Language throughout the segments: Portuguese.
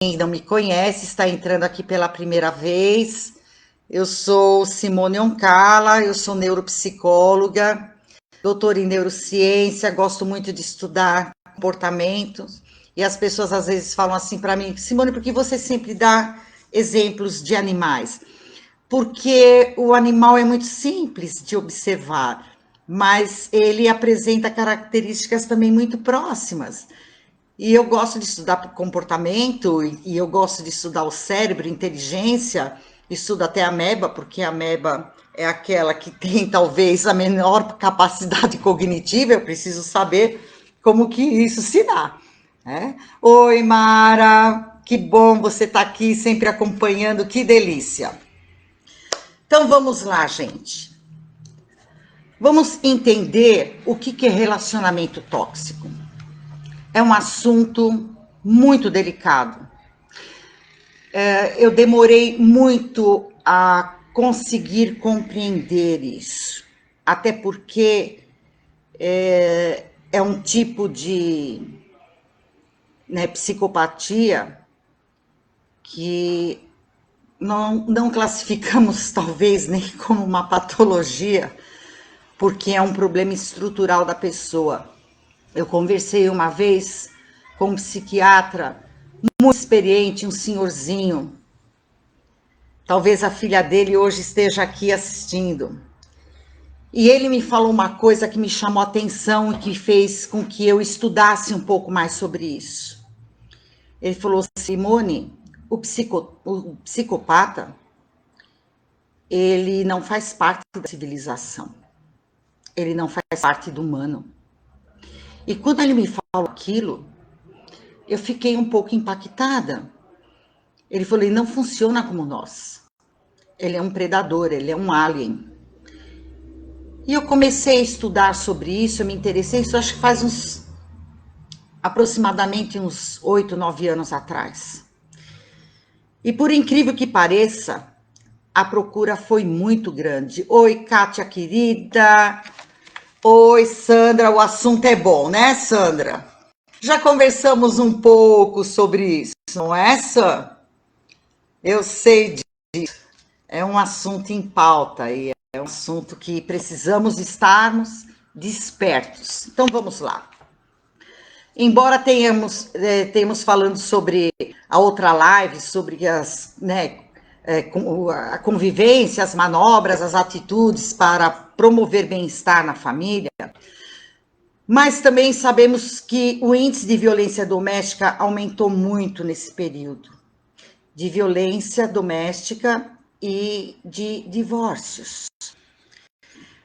não me conhece, está entrando aqui pela primeira vez, eu sou Simone Oncala, eu sou neuropsicóloga, doutora em neurociência, gosto muito de estudar comportamentos, e as pessoas às vezes falam assim para mim, Simone, por que você sempre dá exemplos de animais? Porque o animal é muito simples de observar, mas ele apresenta características também muito próximas. E eu gosto de estudar comportamento, e eu gosto de estudar o cérebro, inteligência, estudo até a ameba, porque a ameba é aquela que tem talvez a menor capacidade cognitiva, eu preciso saber como que isso se dá. Né? Oi, Mara, que bom você estar aqui sempre acompanhando, que delícia. Então vamos lá, gente. Vamos entender o que é relacionamento tóxico. É um assunto muito delicado. Eu demorei muito a conseguir compreender isso, até porque é um tipo de psicopatia que não classificamos talvez nem como uma patologia, porque é um problema estrutural da pessoa. Eu conversei uma vez com um psiquiatra muito experiente, um senhorzinho. Talvez a filha dele hoje esteja aqui assistindo. E ele me falou uma coisa que me chamou a atenção e que fez com que eu estudasse um pouco mais sobre isso. Ele falou, Simone, o psicopata, ele não faz parte da civilização. Ele não faz parte do humano. E quando ele me falou aquilo, eu fiquei um pouco impactada. Ele falou, ele não funciona como nós. Ele é um predador, ele é um alien. E eu comecei a estudar sobre isso, eu me interessei, isso acho que faz aproximadamente uns 8, 9 anos atrás. E por incrível que pareça, a procura foi muito grande. Oi, Kátia querida. Oi, Sandra, o assunto é bom, né, Sandra? Já conversamos um pouco sobre isso, não é, Sam? Eu sei disso. É um assunto em pauta e é um assunto que precisamos estarmos despertos. Então, vamos lá. Embora tenhamos falando sobre a outra live, sobre a convivência, as manobras, as atitudes para promover bem-estar na família, mas também sabemos que o índice de violência doméstica aumentou muito nesse período, de violência doméstica e de divórcios.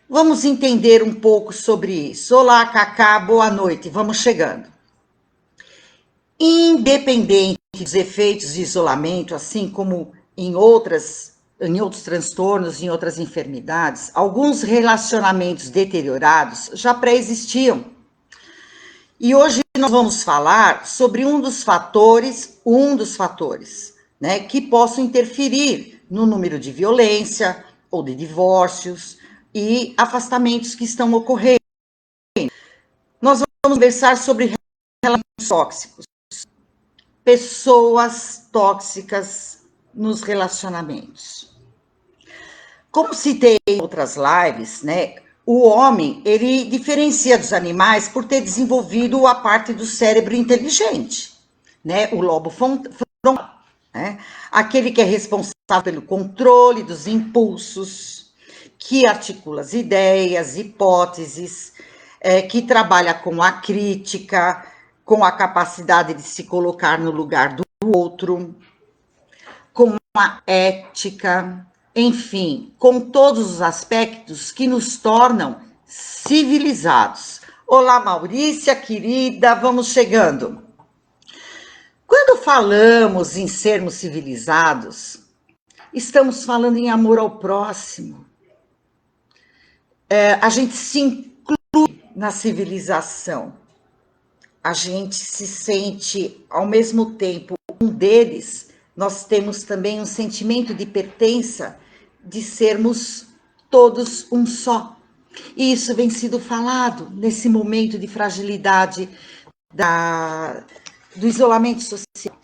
Vamos entender um pouco sobre isso. Olá, Cacá, boa noite, vamos chegando. Independente dos efeitos de isolamento, assim como em outros transtornos, em outras enfermidades, alguns relacionamentos deteriorados já pré-existiam. E hoje nós vamos falar sobre um dos fatores, né, que possam interferir no número de violência ou de divórcios e afastamentos que estão ocorrendo. Nós vamos conversar sobre relacionamentos tóxicos, pessoas tóxicas nos relacionamentos. Como citei em outras lives, né, o homem, ele diferencia dos animais por ter desenvolvido a parte do cérebro inteligente, né, o lobo frontal, né, aquele que é responsável pelo controle dos impulsos, que articula as ideias, hipóteses, que trabalha com a crítica, com a capacidade de se colocar no lugar do outro, com a ética, enfim, com todos os aspectos que nos tornam civilizados. Olá, Maurícia, querida, vamos chegando. Quando falamos em sermos civilizados, estamos falando em amor ao próximo. A gente se inclui na civilização. A gente se sente, ao mesmo tempo, um deles. Nós temos também um sentimento de pertença, de sermos todos um só. E isso vem sido falado nesse momento de fragilidade do isolamento social.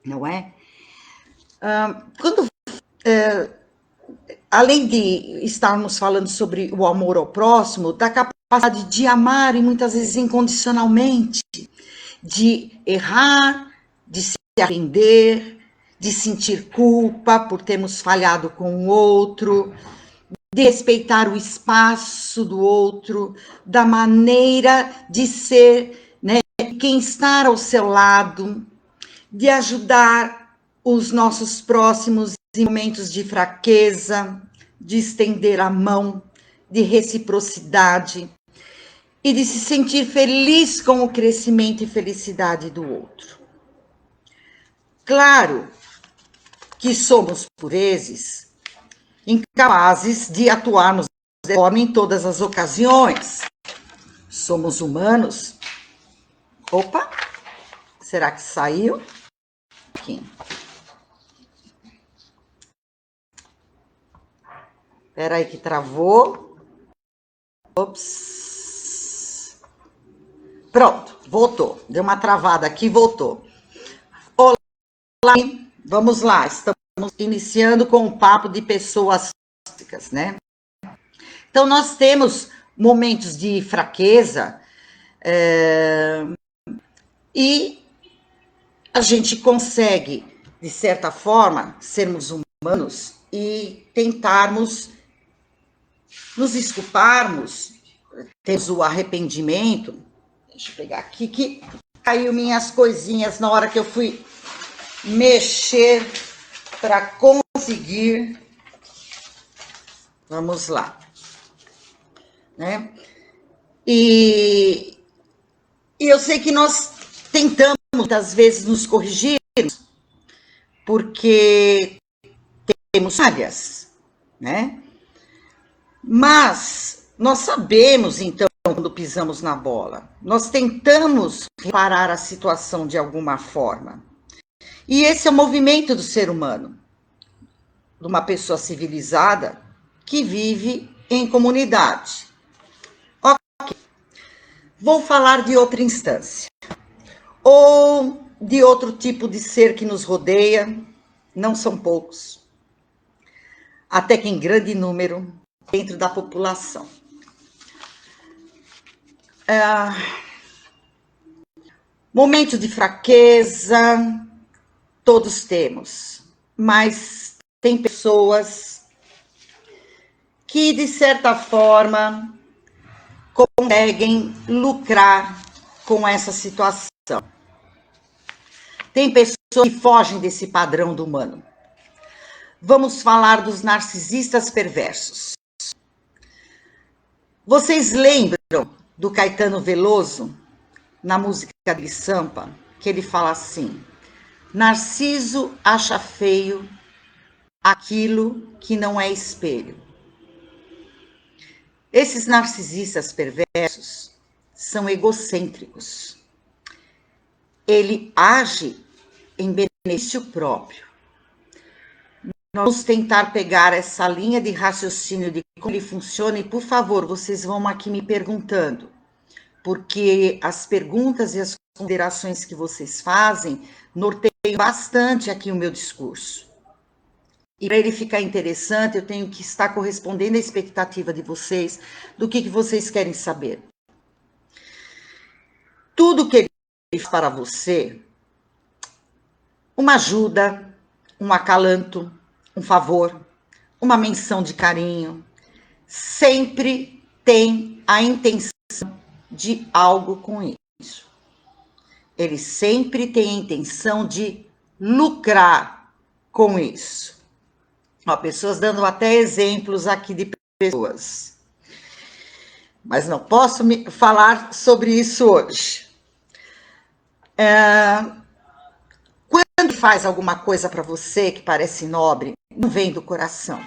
não é? Quando, além de estarmos falando sobre o amor ao próximo, da capacidade de amar e muitas vezes incondicionalmente, de errar, de se arrepender, de sentir culpa por termos falhado com o outro, de respeitar o espaço do outro, da maneira de ser, né, quem está ao seu lado, de ajudar os nossos próximos em momentos de fraqueza, de estender a mão, de reciprocidade e de se sentir feliz com o crescimento e felicidade do outro. Claro que somos, por vezes, incapazes de atuarmos de forma em todas as ocasiões. Somos humanos. Opa, será que saiu? Aqui. Espera aí que travou. Ops. Pronto, voltou. Deu uma travada aqui, voltou. Olá, vamos lá. Estamos iniciando com o papo de pessoas tóxicas, né? Então, nós temos momentos de fraqueza e a gente consegue, de certa forma, sermos humanos e tentarmos nos desculparmos, temos o arrependimento. Deixa eu pegar aqui, que caiu minhas coisinhas na hora que eu fui mexer para conseguir. Vamos lá. Né? E eu sei que nós tentamos, muitas vezes, nos corrigir, porque temos falhas, né? Mas nós sabemos, então, quando pisamos na bola, nós tentamos reparar a situação de alguma forma. E esse é o movimento do ser humano, de uma pessoa civilizada que vive em comunidade. Ok. Vou falar de outra instância, ou de outro tipo de ser que nos rodeia, não são poucos, até que em grande número, dentro da população. Momentos de fraqueza, todos temos, mas tem pessoas que, de certa forma, conseguem lucrar com essa situação. Tem pessoas que fogem desse padrão do humano. Vamos falar dos narcisistas perversos. Vocês lembram do Caetano Veloso, na música de Sampa, que ele fala assim: Narciso acha feio aquilo que não é espelho. Esses narcisistas perversos são egocêntricos. Ele age em benefício próprio. Vamos tentar pegar essa linha de raciocínio de como ele funciona e, por favor, vocês vão aqui me perguntando, porque as perguntas e as considerações que vocês fazem norteiam bastante aqui o meu discurso. E para ele ficar interessante, eu tenho que estar correspondendo à expectativa de vocês, do que vocês querem saber. Tudo que ele faz para você, uma ajuda, um acalanto, um favor, uma menção de carinho, sempre tem a intenção de algo com isso. Ele sempre tem a intenção de lucrar com isso. Ó, pessoas dando até exemplos aqui de pessoas. Mas não posso falar sobre isso hoje. Quando ele faz alguma coisa para você que parece nobre, não vem do coração.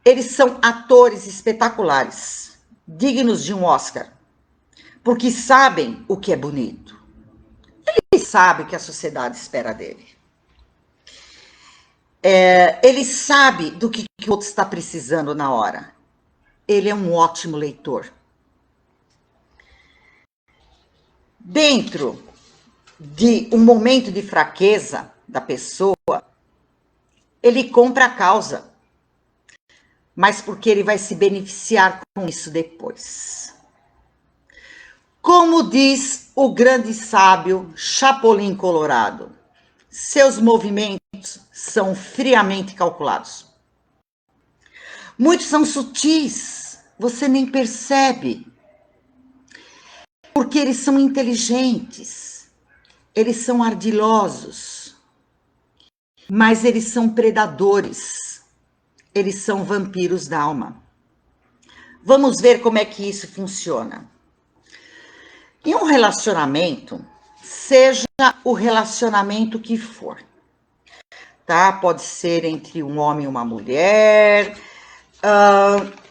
Eles são atores espetaculares, dignos de um Oscar, porque sabem o que é bonito. Ele sabe o que a sociedade espera dele. Ele sabe do que o outro está precisando na hora. Ele é um ótimo leitor. Dentro de um momento de fraqueza da pessoa, ele compra a causa, mas porque ele vai se beneficiar com isso depois. Como diz o grande sábio Chapolin Colorado, seus movimentos são friamente calculados. Muitos são sutis, você nem percebe, porque eles são inteligentes, eles são ardilosos, mas eles são predadores, eles são vampiros da alma. Vamos ver como é que isso funciona. Em um relacionamento, seja o relacionamento que for, tá? Pode ser entre um homem e uma mulher,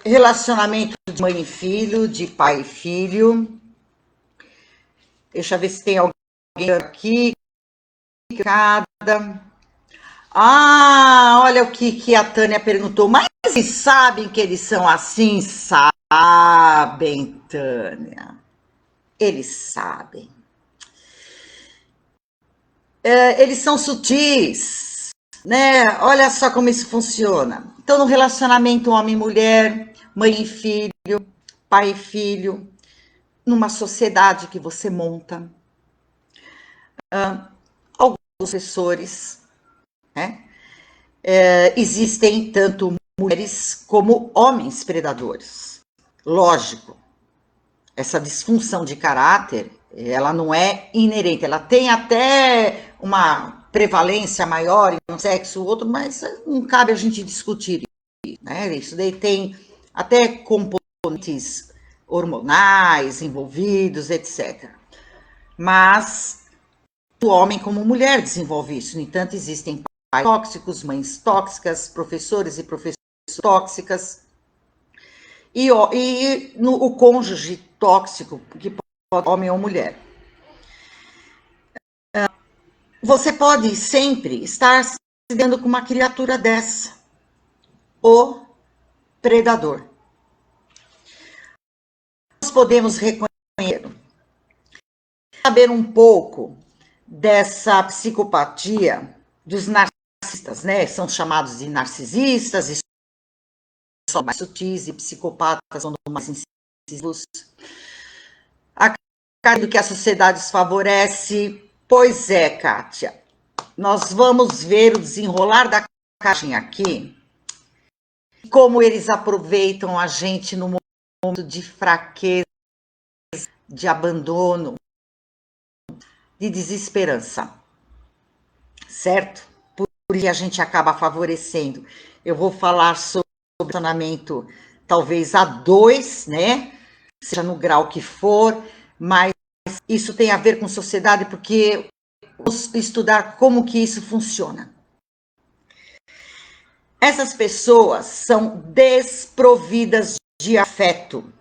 relacionamento de mãe e filho, de pai e filho. Deixa eu ver se tem alguém aqui. Olha o que a Tânia perguntou. Mas eles sabem que eles são assim? Sabem, Tânia. Eles sabem. Eles são sutis, né? Olha só como isso funciona. Então, no relacionamento homem e mulher, mãe e filho, pai e filho, numa sociedade que você monta, alguns professores, né? Existem tanto mulheres como homens predadores. Lógico, essa disfunção de caráter, ela não é inerente, ela tem até uma prevalência maior em um sexo ou outro, mas não cabe a gente discutir isso, né? Isso daí tem até componentes hormonais envolvidos, etc. Mas o homem como mulher desenvolve isso. No entanto, existem pais tóxicos, mães tóxicas, professores e professoras tóxicas, e o cônjuge tóxico, que pode ser homem ou mulher. Você pode sempre estar se lidando com uma criatura dessa, o predador. Nós podemos reconhecer, saber um pouco dessa psicopatia dos narcisistas, né? São chamados de narcisistas, e são mais sutis, e psicopatas são mais incisivos. Acredito que a sociedade os favorece. Pois é, Kátia. Nós vamos ver o desenrolar da caixinha aqui, como eles aproveitam a gente no momento de fraqueza, de abandono, de desesperança, certo? Por isso a gente acaba favorecendo. Eu vou falar sobre relacionamento talvez a dois, né? Seja no grau que for, mas isso tem a ver com sociedade, porque vamos estudar como que isso funciona. Essas pessoas são desprovidas de afeto.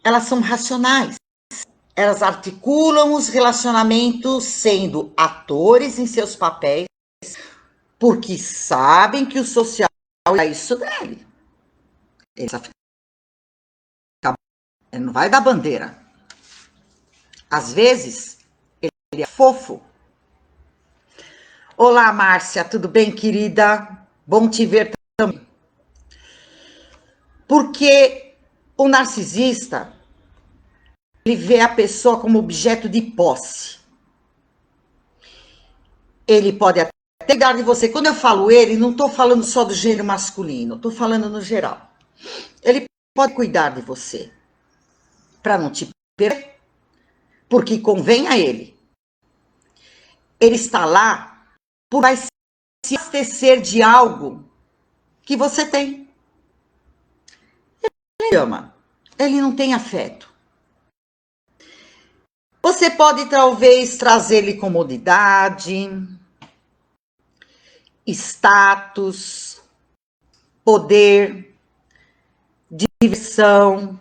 Elas são racionais. Elas articulam os relacionamentos sendo atores em seus papéis, porque sabem que o social é isso dele. Ele não vai dar bandeira. Às vezes, ele é fofo. Olá, Márcia, tudo bem, querida? Bom te ver também. Porque o narcisista, ele vê a pessoa como objeto de posse. Ele pode até cuidar de você. Quando eu falo ele, não estou falando só do gênero masculino, estou falando no geral. Ele pode cuidar de você para não te perder, porque convém a ele. Ele está lá por vai se abastecer de algo que você tem. Ele ama, ele não tem afeto. Você pode talvez trazer-lhe comodidade, status, poder, diversão,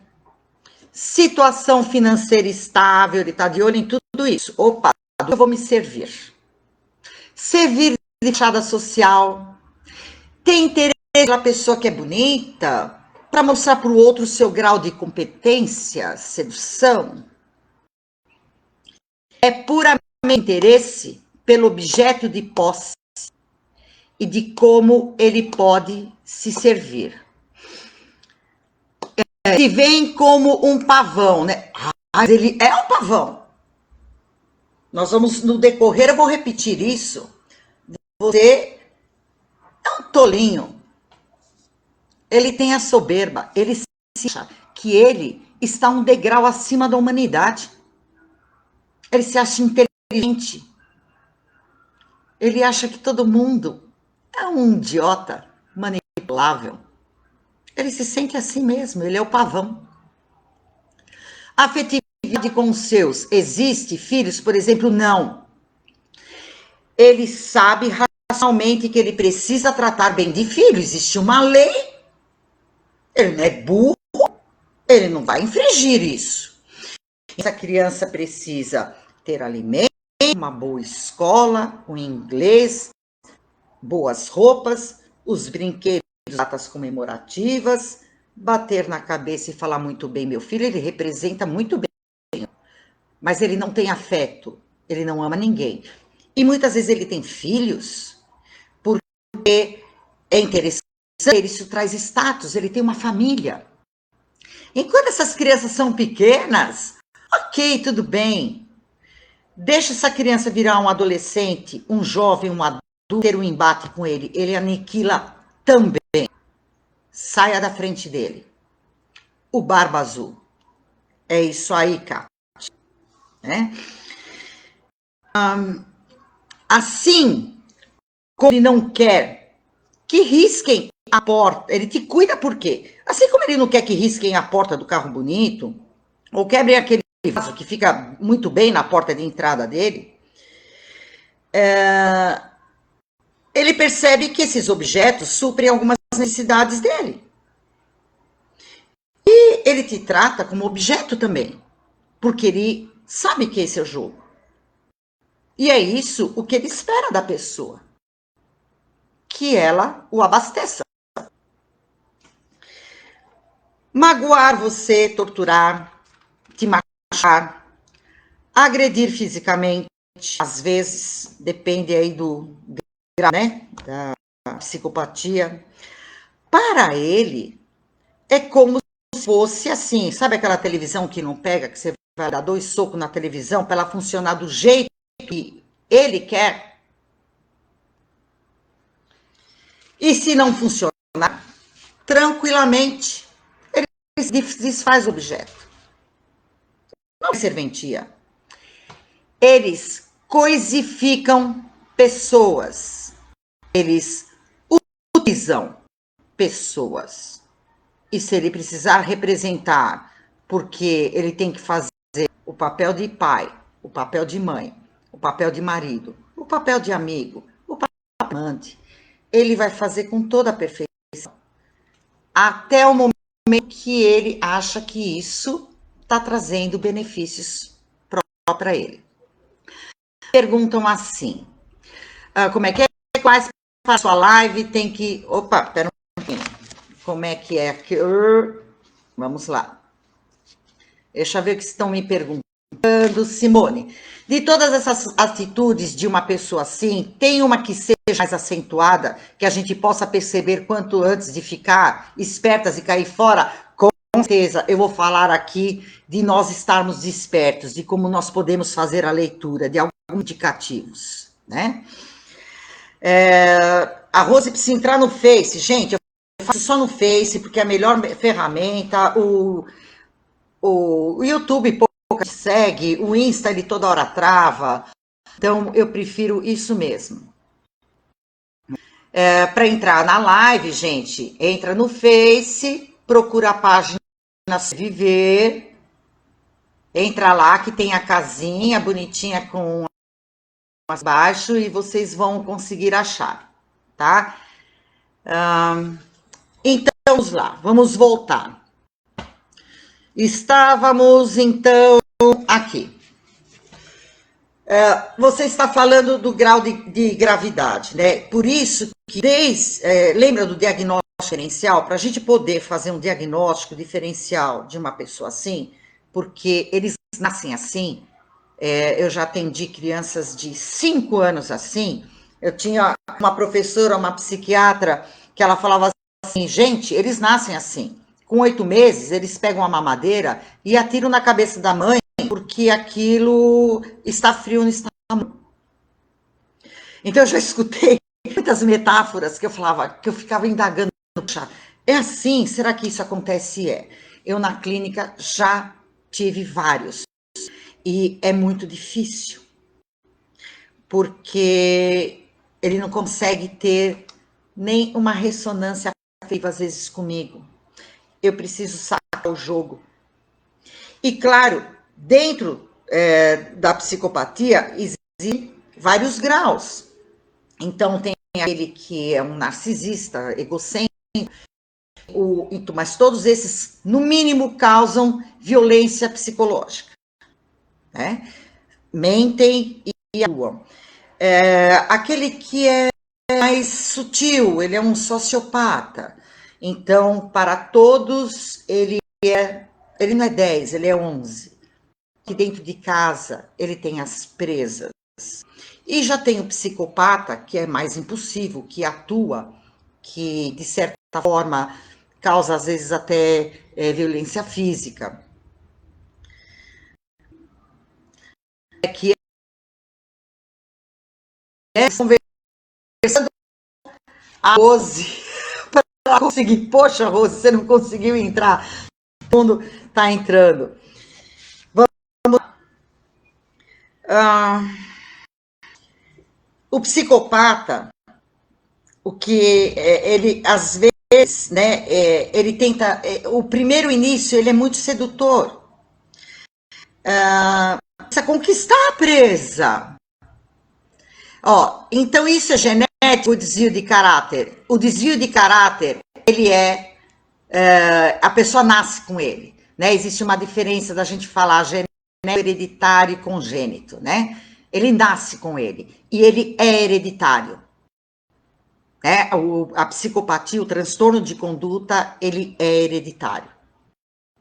situação financeira estável, ele está de olho em tudo isso. Opa, eu vou me servir. Servir de fachada social, tem interesse pela pessoa que é bonita, para mostrar para o outro o seu grau de competência, sedução. é puramente interesse pelo objeto de posse e de como ele pode se servir. Se vem como um pavão, né? Mas ele é um pavão. Nós vamos, no decorrer, eu vou repetir isso. Você é um tolinho. Ele tem a soberba. Ele acha que ele está um degrau acima da humanidade. Ele se acha inteligente. Ele acha que todo mundo é um idiota manipulável. Ele se sente assim mesmo, ele é o pavão. Afetividade com os seus, existe? Filhos, por exemplo, não. Ele sabe racionalmente que ele precisa tratar bem de filho, existe uma lei. Ele não é burro, ele não vai infringir isso. Essa criança precisa ter alimento, uma boa escola, um inglês, boas roupas, os brinquedos, datas comemorativas, bater na cabeça e falar muito bem, meu filho, ele representa muito bem, mas ele não tem afeto, ele não ama ninguém. E muitas vezes ele tem filhos, porque é interessante, isso traz status, ele tem uma família. Enquanto essas crianças são pequenas, ok, tudo bem. Deixa essa criança virar um adolescente, um jovem, um adulto, ter um embate com ele. Ele aniquila também. Saia da frente dele. O Barba Azul. É isso aí, Kátia. Né? Assim, como ele não quer que risquem a porta, ele te cuida por quê? Assim como ele não quer que risquem a porta do carro bonito, ou quebrem aquele vaso que fica muito bem na porta de entrada dele, ele percebe que esses objetos suprem algumas necessidades dele. E ele te trata como objeto também, porque ele sabe que esse é o jogo. E é isso o que ele espera da pessoa, que ela o abasteça. Magoar você, torturar, te machucar, agredir fisicamente, às vezes, depende aí né, da psicopatia. Para ele, é como se fosse assim, sabe aquela televisão que não pega, que você vai dar 2 socos na televisão para ela funcionar do jeito que ele quer? E se não funcionar, tranquilamente, ele desfaz o objeto. Não é serventia. Eles coisificam pessoas. Eles utilizam pessoas. E se ele precisar representar, porque ele tem que fazer o papel de pai, o papel de mãe, o papel de marido, o papel de amigo, o papel de amante, ele vai fazer com toda a perfeição. Até o momento que ele acha que isso está trazendo benefícios para ele. Perguntam assim, como é que é? Quais para sua live tem que... Opa, pera um pouquinho. Como é que é? Vamos lá. Deixa eu ver o que estão me perguntando. Simone, de todas essas atitudes de uma pessoa assim, tem uma que seja mais acentuada, que a gente possa perceber quanto antes de ficar espertas e cair fora? Com certeza, eu vou falar aqui de nós estarmos despertos, de como nós podemos fazer a leitura de alguns indicativos, né? A Rose precisa entrar no Face, gente, eu faço só no Face, porque é a melhor ferramenta, o YouTube pouca segue, o Insta ele toda hora trava, então eu prefiro isso mesmo. Para entrar na live, gente, entra no Face, procura a página Viver, entra lá que tem a casinha bonitinha com mais baixo e vocês vão conseguir achar, tá? Então, vamos lá, vamos voltar. Estávamos, então, aqui. Você está falando do grau de gravidade, né? Por isso que, lembra do diagnóstico diferencial? Para a gente poder fazer um diagnóstico diferencial de uma pessoa assim, porque eles nascem assim, eu já atendi crianças de 5 anos assim. Eu tinha uma professora, uma psiquiatra, que ela falava assim, gente, eles nascem assim. Com 8 meses, eles pegam a mamadeira e atiram na cabeça da mãe porque aquilo está frio no estômago. Então, eu já escutei muitas metáforas que eu falava, que eu ficava indagando. É assim? Será que isso acontece? Eu, na clínica, já tive vários. E é muito difícil, porque ele não consegue ter nem uma ressonância afetiva, às vezes, comigo. Eu preciso sacar o jogo. E, claro, dentro da psicopatia, existem vários graus. Então, tem aquele que é um narcisista, egocêntrico, mas todos esses, no mínimo, causam violência psicológica, né? Mentem e atuam. Aquele que é mais sutil, ele é um sociopata. Então, para todos, ele não é 10, ele é 11. Que dentro de casa, ele tem as presas. E já tem o psicopata, que é mais impulsivo, que atua, que, de certa forma, causa, às vezes, até violência física. Que é conversando a Rose, para conseguir. Poxa, Rose, você não conseguiu entrar. Todo mundo está entrando. Vamos. O psicopata, o que ele, às vezes, né, ele tenta. O primeiro início, ele é muito sedutor. Precisa conquistar a presa. Então isso é genético, o desvio de caráter. O desvio de caráter, ele a pessoa nasce com ele, né? Existe uma diferença da gente falar genético, hereditário e congênito, né? Ele nasce com ele e ele é hereditário, né? A psicopatia, o transtorno de conduta, ele é hereditário,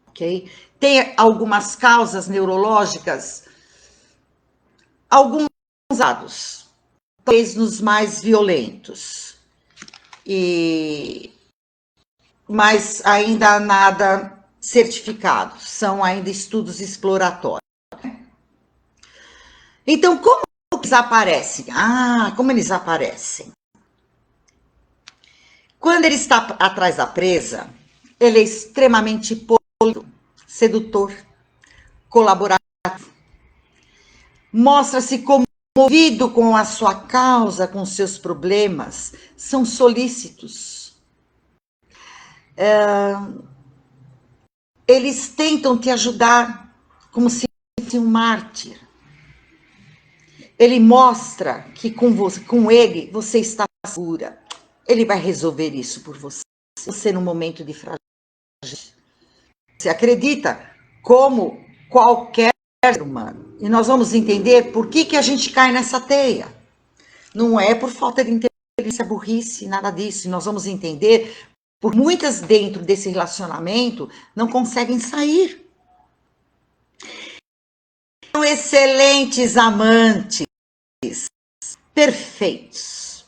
ok? Tem algumas causas neurológicas, alguns dados, talvez nos mais violentos, mas ainda nada certificado, são ainda estudos exploratórios. Então, como eles aparecem? Como eles aparecem? Quando ele está atrás da presa, ele é extremamente polido, sedutor, colaborativo, mostra-se comovido com a sua causa, com seus problemas, são solícitos. Eles tentam te ajudar como se fosse um mártir. Ele mostra que com ele você está segura. Ele vai resolver isso por você. Você no momento de fragilidade. Você acredita como qualquer ser humano. E nós vamos entender por que a gente cai nessa teia. Não é por falta de inteligência, burrice, nada disso. E nós vamos entender por muitas dentro desse relacionamento não conseguem sair. São excelentes amantes, perfeitos,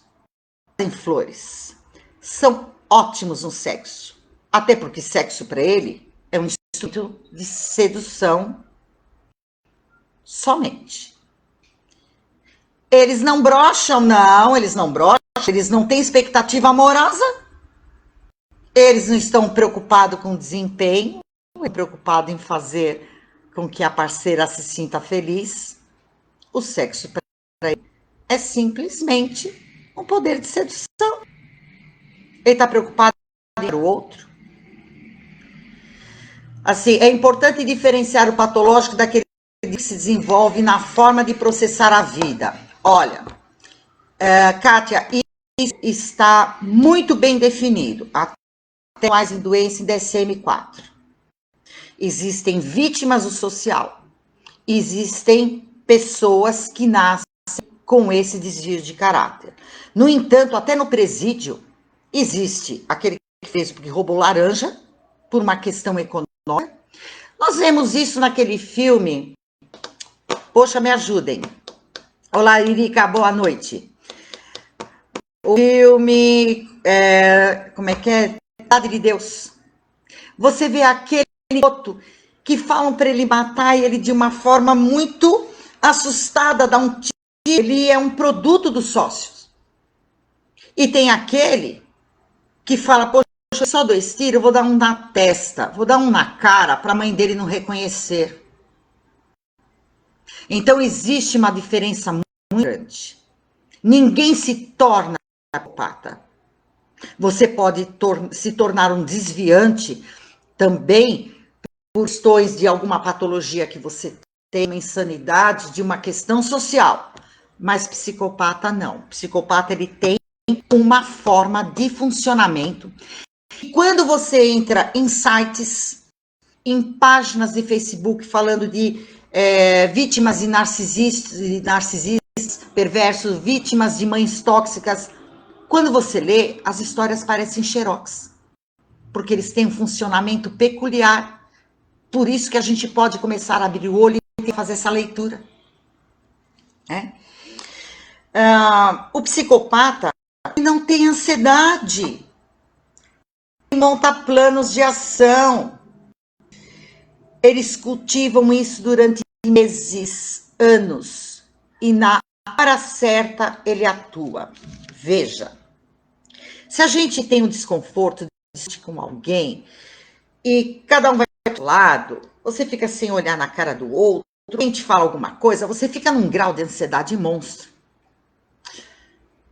em flores, são ótimos no sexo, até porque sexo para ele é um instrumento de sedução somente. Eles não brocham, não, eles não brocham, eles não têm expectativa amorosa, eles não estão preocupados com desempenho, não estão preocupados em fazer com que a parceira se sinta feliz. O sexo para ele é simplesmente um poder de sedução. Ele está preocupado com o outro. Assim, é importante diferenciar o patológico daquele que se desenvolve na forma de processar a vida. Olha, Kátia, isso está muito bem definido. Até mais em doença em DSM-4. Existem vítimas do social. Existem pessoas que nascem com esse desvio de caráter. No entanto, até no presídio, existe aquele que fez porque roubou laranja por uma questão econômica. Nós vemos isso naquele filme Poxa, me ajudem. Olá, Irica, boa noite. O filme, como é que é? Cidade de Deus. Você vê aquele outro que falam para ele matar ele de uma forma muito assustada, dá um tiro, ele é um produto dos sócios. E tem aquele que fala, poxa, só 2 tiros, eu vou dar um na testa, vou dar um na cara para a mãe dele não reconhecer. Então existe uma diferença muito grande. Ninguém se torna psicopata. Você pode se tornar um desviante também por questões de alguma patologia que você tem, uma insanidade, de uma questão social. Mas psicopata não. Psicopata ele tem uma forma de funcionamento. E quando você entra em sites, em páginas de Facebook falando de vítimas de narcisistas, perversos, vítimas de mães tóxicas, quando você lê, as histórias parecem xerox, porque eles têm um funcionamento peculiar. Por isso que a gente pode começar a abrir o olho e fazer essa leitura. O psicopata não tem ansiedade, monta planos de ação. Eles cultivam isso durante meses, anos, e na hora certa ele atua. Veja, se a gente tem um desconforto com alguém e cada um vai para o lado, você fica sem olhar na cara do outro, quem te fala alguma coisa, você fica num grau de ansiedade monstro.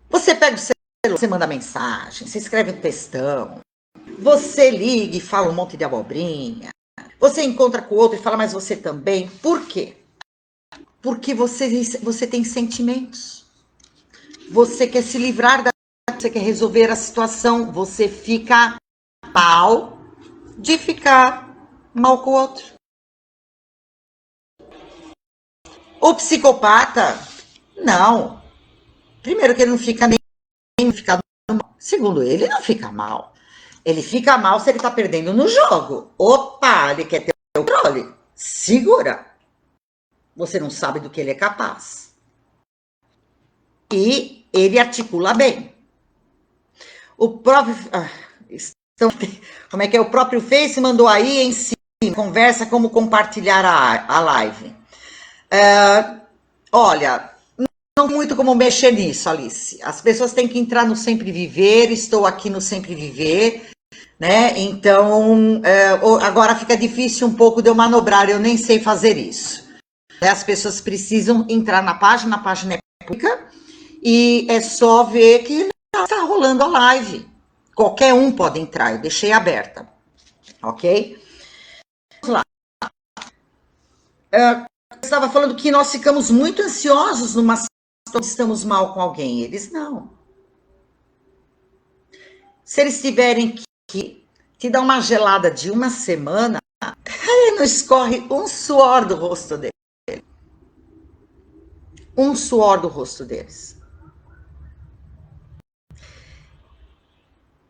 Você pega o celular, você manda mensagem, você escreve um textão, você liga e fala um monte de abobrinha, você encontra com o outro e fala, mas você também. Por quê? Porque você tem sentimentos. Você quer se livrar você quer resolver a situação, você fica mal de ficar mal com o outro. O psicopata, não. Primeiro que ele não fica nem fica mal. Segundo ele não fica mal. Ele fica mal se ele tá perdendo no jogo. Opa, ele quer ter o controle. Segura. Você não sabe do que ele é capaz. E ele articula bem. O próprio... como é que é? O próprio Face mandou aí em cima, conversa como compartilhar a live. Olha, não muito como mexer nisso, Alice. As pessoas têm que entrar no Sempre Viver, estou aqui no Sempre Viver, né? Então, agora fica difícil um pouco de eu manobrar, eu nem sei fazer isso. As pessoas precisam entrar na página é pública, e é só ver que está rolando a live. Qualquer um pode entrar, eu deixei aberta, ok? Vamos lá. Eu estava falando que nós ficamos muito ansiosos numa situação que estamos mal com alguém. Eles não. Se eles tiverem que te dar uma gelada de uma semana, não escorre um suor do rosto deles. Um suor do rosto deles.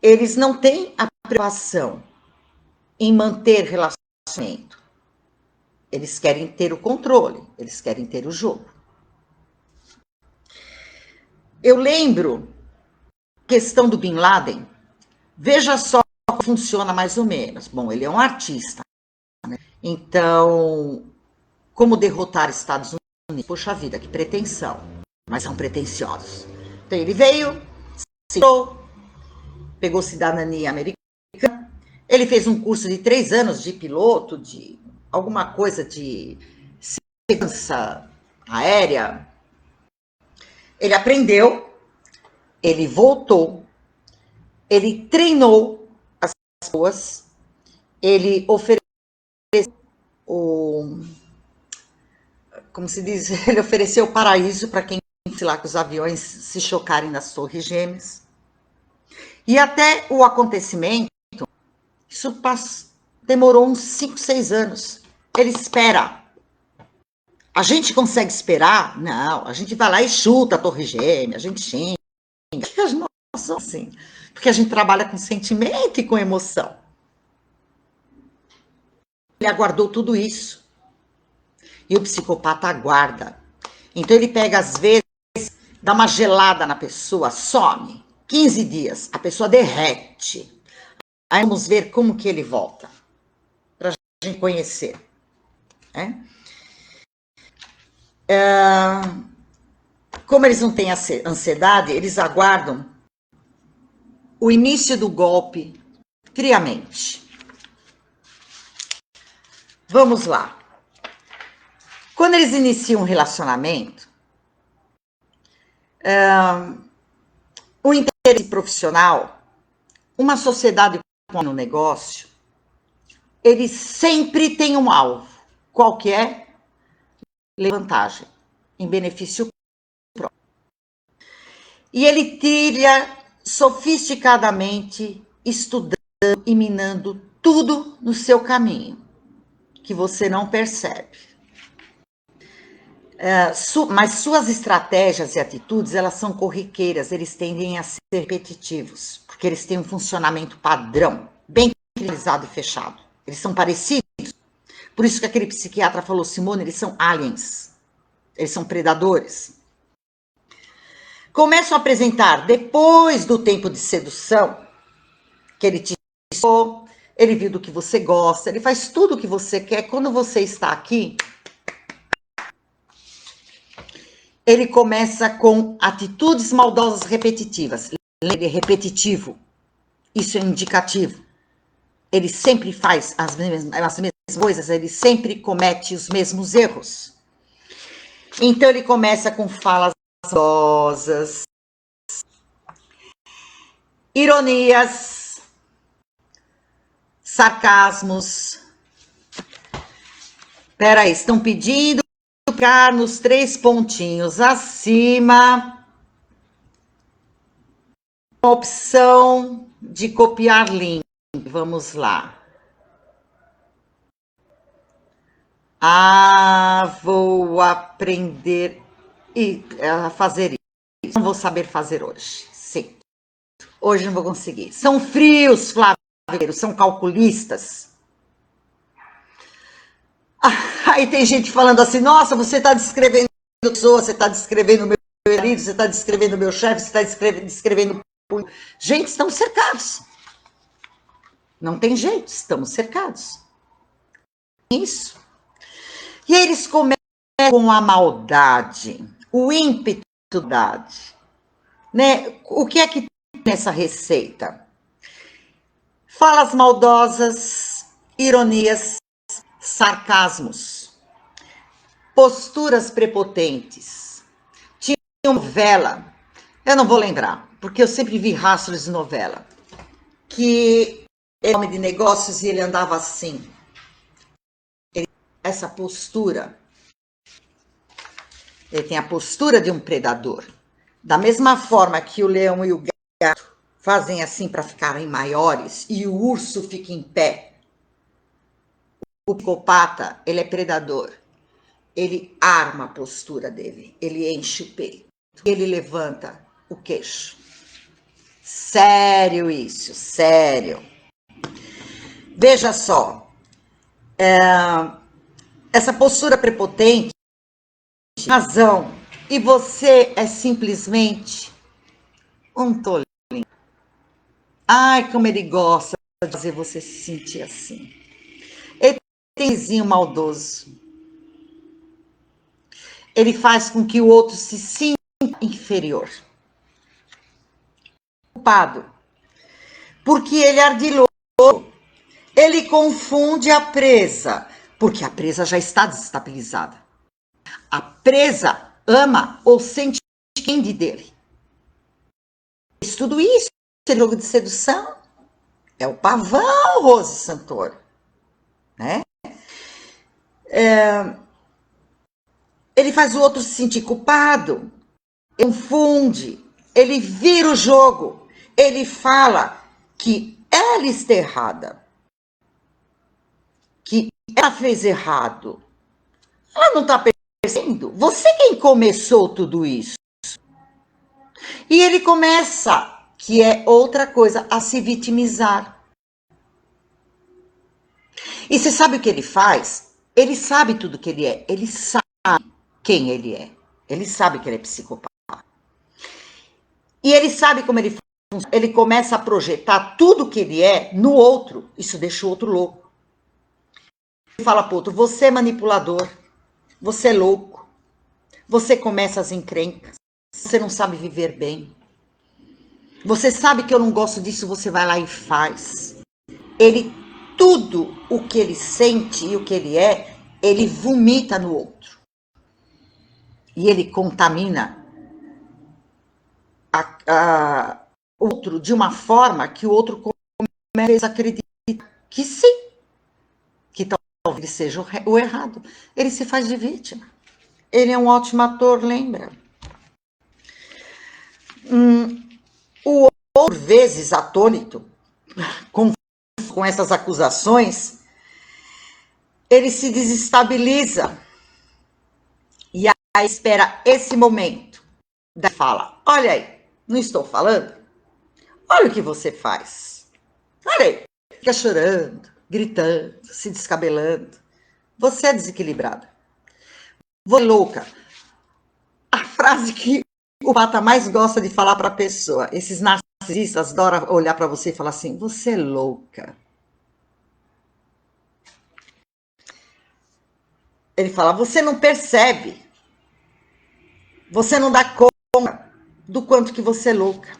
Eles não têm a preocupação em manter relacionamento. Eles querem ter o controle, eles querem ter o jogo. Eu lembro, questão do Bin Laden, veja só como funciona mais ou menos. Bom, ele é um artista, né? Então, como derrotar Estados Unidos? Poxa vida, que pretensão, mas são pretensiosos. Então ele veio, se pegou cidadania americana, ele fez um curso de 3 anos de piloto, de alguma coisa de segurança aérea. Ele aprendeu, ele voltou, ele treinou as pessoas, ele ofereceu como se diz, ele ofereceu o paraíso para quem, sei lá, que os aviões se chocarem nas torres gêmeas. E até o acontecimento, isso demorou uns 5, 6 anos. Ele espera. A gente consegue esperar? Não, a gente vai lá e chuta a torre gêmea, a gente xinga. Nós somos assim, porque a gente trabalha com sentimento e com emoção. Ele aguardou tudo isso. E o psicopata aguarda. Então ele pega, às vezes, dá uma gelada na pessoa, some. 15 dias, a pessoa derrete. Aí vamos ver como que ele volta. Para a gente conhecer. Né? Como eles não têm ansiedade, eles aguardam o início do golpe friamente. Vamos lá. Quando eles iniciam um relacionamento, o interesse profissional, uma sociedade no negócio, ele sempre tem um alvo. Qual que é? Vantagem, em benefício próprio. E ele trilha sofisticadamente, estudando e minando tudo no seu caminho, que você não percebe. Mas suas estratégias e atitudes, elas são corriqueiras, eles tendem a ser repetitivos, porque eles têm um funcionamento padrão, bem realizado e fechado. Eles são parecidos. Por isso que aquele psiquiatra falou, Simone, eles são aliens, eles são predadores. Começam a apresentar, depois do tempo de sedução, que ele te ensinou, ele viu do que você gosta, ele faz tudo o que você quer. Quando você está aqui, ele começa com atitudes maldosas repetitivas. Ele é repetitivo. Isso é indicativo. Ele sempre faz as mesmas coisas, ele sempre comete os mesmos erros. Então ele começa com falas maldosas, ironias, sarcasmos. Peraí, estão pedindo para nos 3 pontinhos acima a opção de copiar link. Vamos lá. Vou aprender a fazer isso. Não vou saber fazer hoje. Sim. Hoje não vou conseguir. São frios, Flávio, são calculistas. Aí tem gente falando assim, nossa, você está descrevendo a pessoa, você está descrevendo o meu marido, você está descrevendo o meu chefe, você está descrevendo... Gente, estamos cercados. Não tem jeito, estamos cercados. Isso. E eles começam com a maldade, o ímpeto da maldade. Né? O que é que tem nessa receita? Falas maldosas, ironias, sarcasmos, posturas prepotentes. Tinha uma novela, eu não vou lembrar, porque eu sempre vi rastros de novela, que é homem de negócios e ele andava assim. Essa postura, ele tem a postura de um predador. Da mesma forma que o leão e o gato fazem assim para ficarem maiores e o urso fica em pé, o psicopata, ele é predador. Ele arma a postura dele, ele enche o peito, ele levanta o queixo. Sério isso, sério. Veja só, essa postura prepotente, razão, e você é simplesmente um tolinho. Ai, como ele gosta de fazer você se sentir assim. Ele tem um vizinho maldoso. Ele faz com que o outro se sinta inferior. Culpado. Porque ele é ardiloso. Ele confunde a presa. Porque a presa já está desestabilizada. A presa ama ou sente quem dele. Tudo isso é jogo de sedução. É o pavão, Rose Santoro. Né? Ele faz o outro se sentir culpado. Confunde. Ele vira o jogo. Ele fala que ela está errada. Que ela fez errado. Ela não está percebendo. Você quem começou tudo isso. E ele começa, que é outra coisa, a se vitimizar. E você sabe o que ele faz? Ele sabe tudo que ele é, ele sabe quem ele é, ele sabe que ele é psicopata. E ele sabe como ele funciona, ele começa a projetar tudo que ele é no outro, isso deixa o outro louco. Ele fala pro outro, você é manipulador, você é louco, você começa as encrencas, você não sabe viver bem, você sabe que eu não gosto disso, você vai lá e faz. Ele, tudo o que ele sente e o que ele é, ele vomita no outro. E ele contamina o outro de uma forma que o outro começa a acreditar que sim, que talvez ele seja o errado. Ele se faz de vítima. Ele é um ótimo ator, lembra? O outro, por vezes, atônito, com essas acusações, ele se desestabiliza e aí espera esse momento. Daí fala, olha aí, não estou falando? Olha o que você faz. Olha aí, fica chorando, gritando, se descabelando. Você é desequilibrada. Você é louca. A frase que o pata mais gosta de falar para a pessoa, esses narcisistas adoram olhar para você e falar assim, você é louca. Ele fala, você não percebe. Você não dá conta do quanto que você é louca.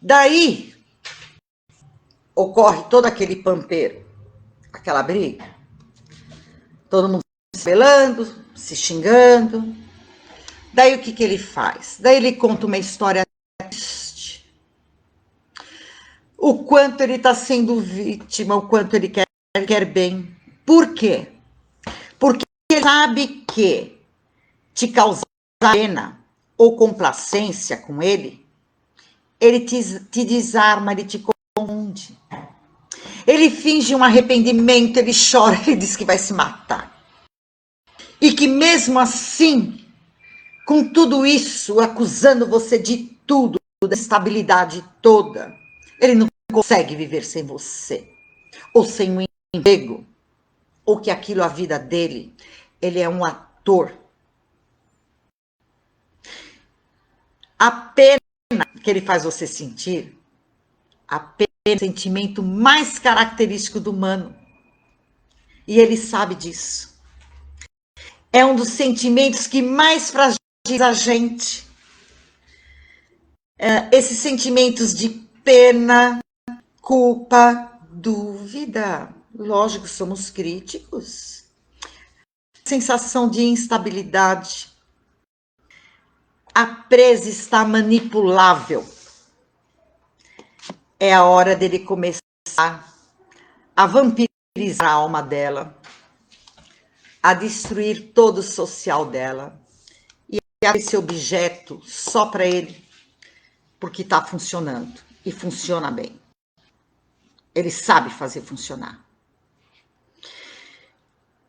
Daí, ocorre todo aquele pampeiro, aquela briga. Todo mundo se pelando, se xingando. Daí o que ele faz? Daí ele conta uma história triste. O quanto ele está sendo vítima, o quanto ele quer bem. Por quê? Porque ele sabe que te causar pena ou complacência com ele te desarma, ele te confunde. Ele finge um arrependimento, ele chora, ele diz que vai se matar. E que mesmo assim, com tudo isso, acusando você de tudo, da instabilidade toda, ele não consegue viver sem você, ou sem um emprego, ou que aquilo é a vida dele. Ele é um ator. A pena que ele faz você sentir, a pena é o sentimento mais característico do humano. E ele sabe disso. É um dos sentimentos que mais fragiliza a gente. Esses sentimentos de pena, culpa, dúvida. Lógico, somos críticos. Sensação de instabilidade. A presa está manipulável. É a hora dele começar a vampirizar a alma dela, a destruir todo o social dela e a esse objeto só para ele, porque está funcionando e funciona bem. Ele sabe fazer funcionar.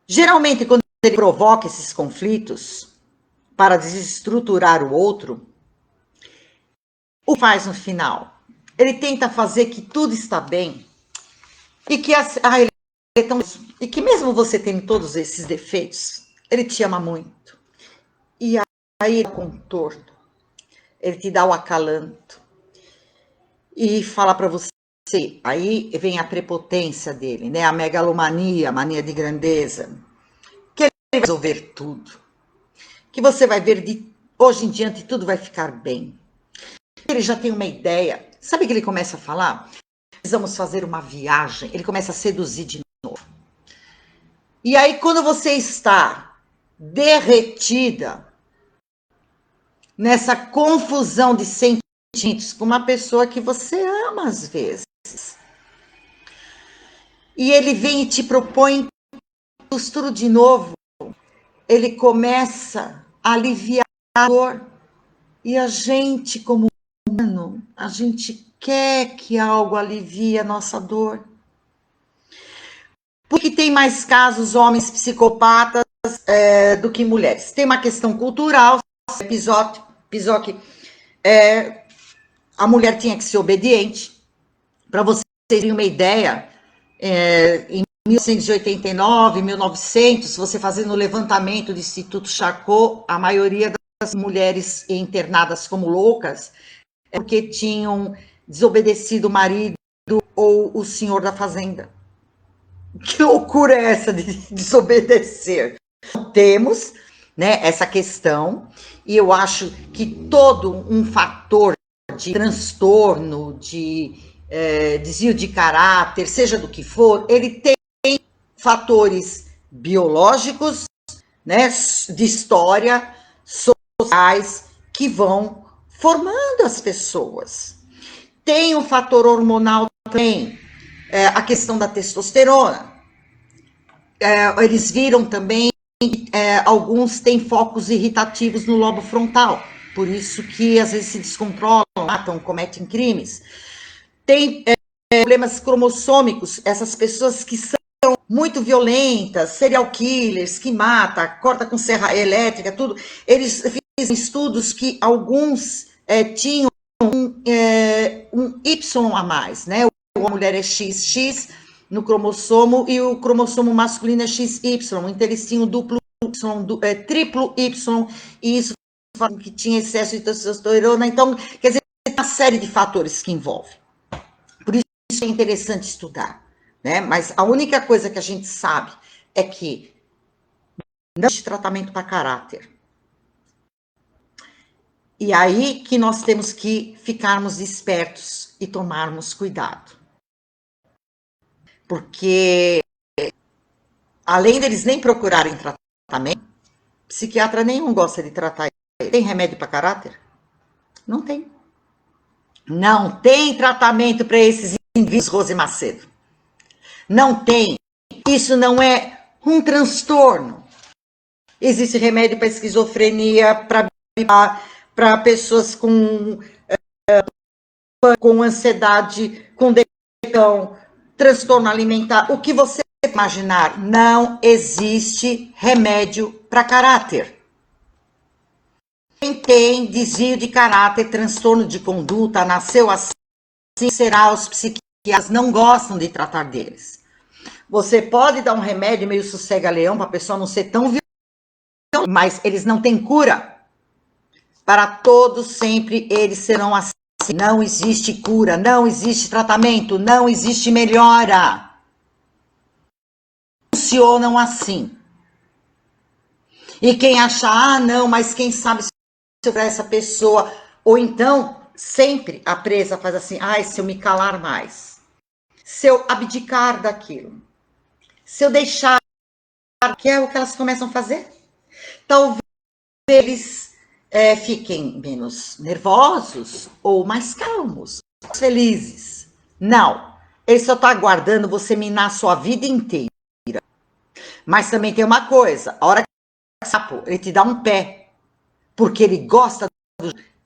Geralmente, quando ele provoca esses conflitos para desestruturar o outro, o que faz no final? Ele tenta fazer que tudo está bem e que ele é tão, e que mesmo você tendo todos esses defeitos, ele te ama muito. E aí ele é contorno, ele te dá o acalanto e fala para você. Aí vem a prepotência dele, né? A megalomania, a mania de grandeza, que ele vai resolver tudo, que você vai ver de hoje em diante tudo vai ficar bem. Ele já tem uma ideia. Sabe que ele começa a falar? Precisamos fazer uma viagem. Ele começa a seduzir de novo. E aí, quando você está derretida nessa confusão de sentimentos com uma pessoa que você ama às vezes, e ele vem e te propõe tudo de novo, ele começa a aliviar a dor. E a gente, como humano, a gente quer que algo alivie a nossa dor. Porque tem mais casos homens psicopatas do que mulheres. Tem uma questão cultural, Pisoc, a mulher tinha que ser obediente. Para vocês terem uma ideia, em 1989, 1900, se você fazendo o levantamento do Instituto Charcot, a maioria das mulheres internadas como loucas é porque tinham desobedecido o marido ou o senhor da fazenda. Que loucura é essa de desobedecer? Temos, né, essa questão, e eu acho que todo um fator de transtorno, de desvio de caráter, seja do que for, ele tem fatores biológicos, né, de história, sociais, que vão formando as pessoas. Tem o fator hormonal também, a questão da testosterona. Eles viram também, alguns têm focos irritativos no lobo frontal, por isso que às vezes se descontrolam, matam, cometem crimes. Tem problemas cromossômicos, essas pessoas que são muito violentas, serial killers, que mata, corta com serra elétrica, tudo. Eles fizeram estudos que alguns tinham um Y a mais, né? A mulher é XX no cromossomo e o cromossomo masculino é XY, então eles tinham duplo Y, triplo Y, e isso faz que tinha excesso de testosterona. Então, quer dizer, tem uma série de fatores que envolvem. Por isso é interessante estudar, né? Mas a única coisa que a gente sabe é que não existe tratamento para caráter. E aí que nós temos que ficarmos espertos e tomarmos cuidado. Porque, além deles nem procurarem tratamento, psiquiatra nenhum gosta de tratar ele. Tem remédio para caráter? Não tem. Não tem tratamento para esses indivíduos, Rose Macedo. Não tem. Isso não é um transtorno. Existe remédio para esquizofrenia, para pessoas com ansiedade, com depressão, transtorno alimentar, o que você imaginar. Não existe remédio para caráter. Quem tem desvio de caráter, transtorno de conduta, nasceu assim, será. Os psiquiatras não gostam de tratar deles. Você pode dar um remédio meio sossega-leão para a pessoa não ser tão violenta, mas eles não têm cura. Para todos, sempre, eles serão assim. Não existe cura, não existe tratamento, não existe melhora. Funcionam assim. E quem acha, não, mas quem sabe se para essa pessoa, ou então, sempre a presa faz assim, se eu me calar mais, se eu abdicar daquilo, se eu deixar, que é o que elas começam a fazer, talvez eles fiquem menos nervosos ou mais calmos, felizes. Não, ele só está aguardando você minar a sua vida inteira. Mas também tem uma coisa, a hora que ele te dá um pé, porque ele gosta,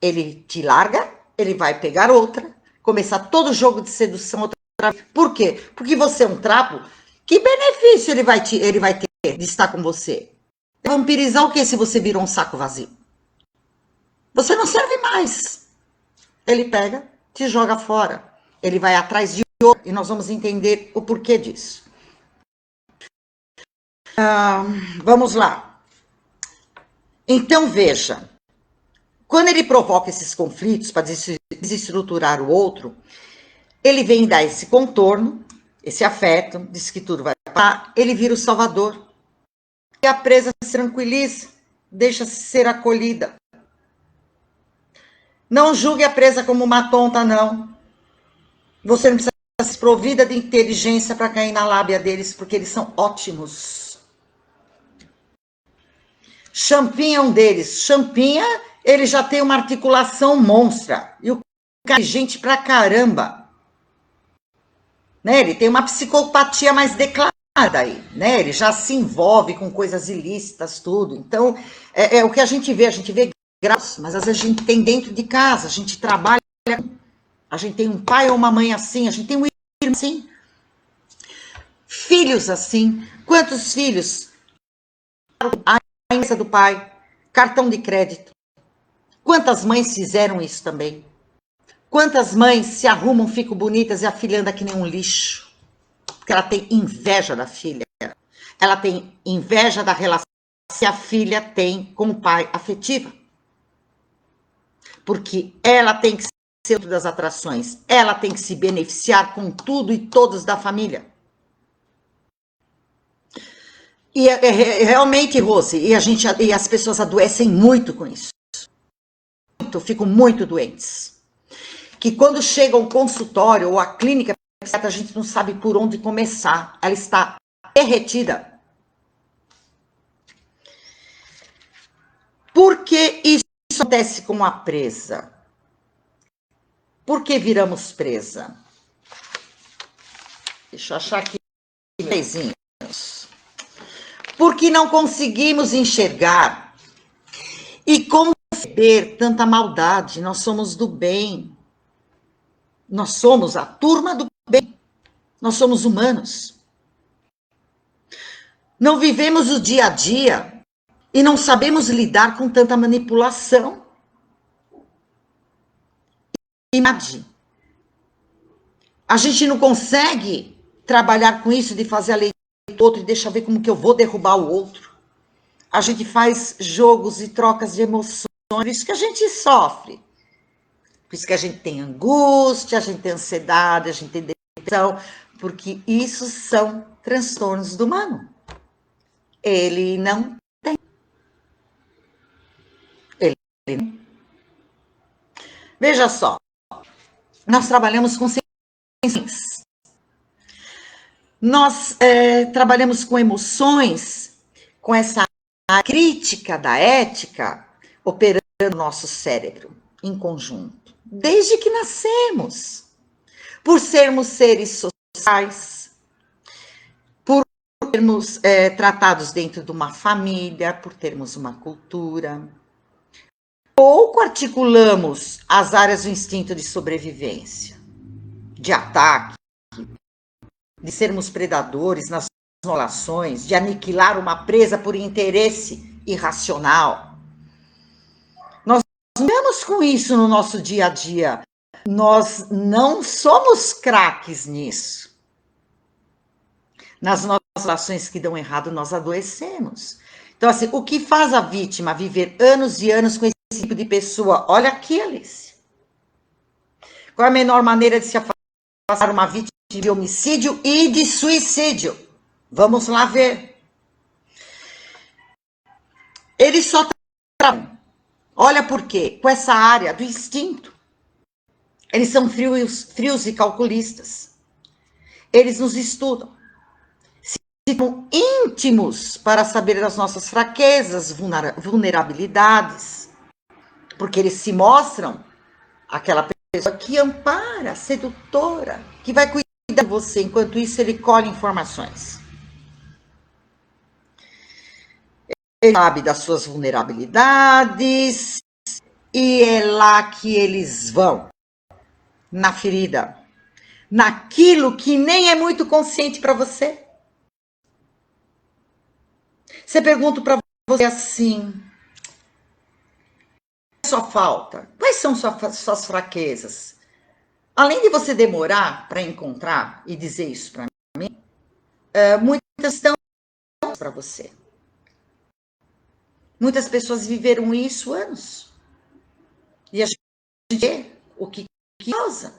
ele te larga, ele vai pegar outra, começar todo o jogo de sedução outra vez. Por quê? Porque você é um trapo. Que benefício ele vai ter de estar com você? Vampirizar o que se você virou um saco vazio? Você não serve mais. Ele pega, te joga fora. Ele vai atrás de outro e nós vamos entender o porquê disso. Vamos lá. Então, veja. Quando ele provoca esses conflitos para desestruturar o outro, ele vem dar esse contorno, esse afeto, diz que tudo vai passar, ele vira o salvador. E a presa se tranquiliza, deixa-se ser acolhida. Não julgue a presa como uma tonta, não. Você não precisa ser desprovida de inteligência para cair na lábia deles, porque eles são ótimos. Champinha é um deles. Champinha, ele já tem uma articulação monstra. E o cara é gente pra caramba. Né? Ele tem uma psicopatia mais declarada aí, né? Ele já se envolve com coisas ilícitas, tudo. Então, é o que a gente vê graus, mas às vezes a gente tem dentro de casa, a gente trabalha, a gente tem um pai ou uma mãe assim, a gente tem um irmão assim. Filhos assim. Quantos filhos? A herança do pai, cartão de crédito. Quantas mães fizeram isso também? Quantas mães se arrumam, ficam bonitas e a filha anda que nem um lixo? porque ela tem inveja da filha. Ela tem inveja da relação que a filha tem com o pai afetiva. Porque ela tem que ser o centro das atrações. Ela tem que se beneficiar com tudo e todos da família. E realmente, Rose, e as pessoas adoecem muito com isso. Ficam muito doentes. Que quando chega ao consultório ou à clínica, a gente não sabe por onde começar. Ela está derretida. Por que isso acontece com a presa? Por que viramos presa? Deixa eu achar aqui. Porque não conseguimos enxergar e conceber tanta maldade. Nós somos do bem. Nós somos a turma do bem. Nós somos humanos. Não vivemos o dia a dia e não sabemos lidar com tanta manipulação. Imagine. A gente não consegue trabalhar com isso de fazer a lei do outro e deixa eu ver como que eu vou derrubar o outro. A gente faz jogos e trocas de emoções, por isso que a gente sofre. Por isso que a gente tem angústia, a gente tem ansiedade, a gente tem depressão, porque isso são transtornos do humano. Ele não tem. Ele não. Veja só, nós trabalhamos com sensações. Nós trabalhamos com emoções, com essa crítica da ética, operando no nosso cérebro, em conjunto. Desde que nascemos. Por sermos seres sociais, por sermos tratados dentro de uma família, por termos uma cultura. Pouco articulamos as áreas do instinto de sobrevivência, de ataque, de sermos predadores nas relações, de aniquilar uma presa por interesse irracional. Nós não vemos com isso no nosso dia a dia. Nós não somos craques nisso. Nas nossas relações que dão errado, nós adoecemos. Então, assim, o que faz a vítima viver anos e anos com esse tipo de pessoa? Olha aqui, Alice. Qual é a menor maneira de se afastar uma vítima de homicídio e de suicídio? Vamos lá ver. Eles só trabalham. Olha por quê? Com essa área do instinto. Eles são frios e calculistas. Eles nos estudam. São íntimos para saber das nossas fraquezas, vulnerabilidades. Porque eles se mostram aquela pessoa que ampara, sedutora, que vai cuidar de você. Enquanto isso, ele colhe informações. Ele sabe das suas vulnerabilidades e é lá que eles vão. Na ferida. Naquilo que nem é muito consciente para você. Você pergunta para você assim, sua falta? Quais são suas fraquezas? Além de você demorar para encontrar e dizer isso para mim, muitas estão para você. Muitas pessoas viveram isso anos. E a gente vê o que causa.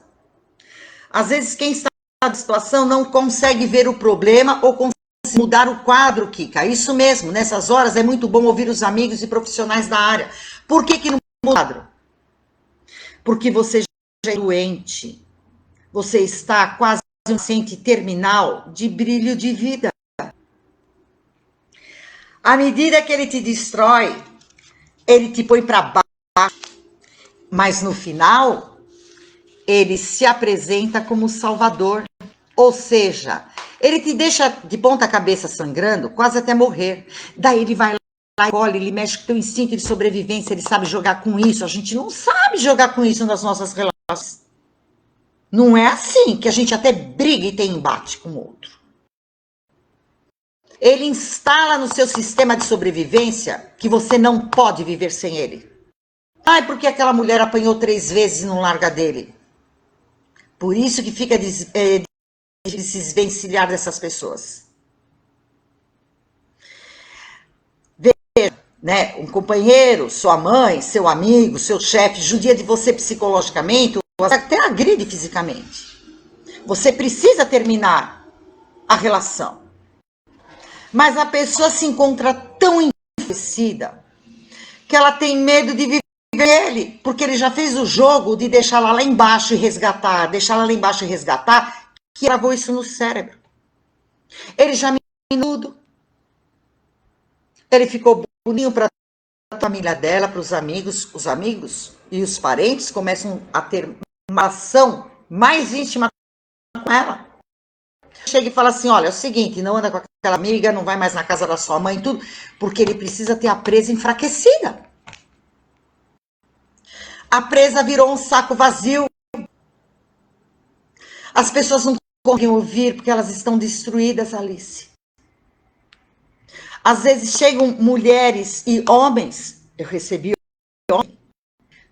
Às vezes quem está na situação não consegue ver o problema ou consegue mudar o quadro, Kika. Isso mesmo, nessas horas é muito bom ouvir os amigos e profissionais da área. Por que não muda o quadro? Porque você já é doente. Você está quase um paciente terminal de brilho de vida. À medida que ele te destrói, ele te põe para baixo. Mas no final, ele se apresenta como salvador. Ou seja, ele te deixa de ponta cabeça sangrando, quase até morrer. Daí ele vai lá e olha, ele mexe com o teu instinto de sobrevivência, ele sabe jogar com isso. A gente não sabe jogar com isso nas nossas relações. Não é assim que a gente até briga e tem embate com o outro. Ele instala no seu sistema de sobrevivência que você não pode viver sem ele. Ai, porque aquela mulher apanhou 3 vezes e não larga dele. Por isso que fica de se desvencilhar dessas pessoas. Veja, né, um companheiro, sua mãe, seu amigo, seu chefe, judia de você psicologicamente, ou até agride fisicamente. Você precisa terminar a relação. Mas a pessoa se encontra tão enfurecida que ela tem medo de viver ele, porque ele já fez o jogo de deixá-la lá embaixo e resgatar, que gravou isso no cérebro. Ele já me nudo. Ele ficou bonito para a família dela, para os amigos e os parentes começam a ter uma ação mais íntima com ela. Chega e fala assim, olha, é o seguinte, não anda com aquela amiga, não vai mais na casa da sua mãe, tudo, porque ele precisa ter a presa enfraquecida. A presa virou um saco vazio. As pessoas não conseguem ouvir porque elas estão destruídas, Alice. Às vezes chegam mulheres e homens, eu recebi homens,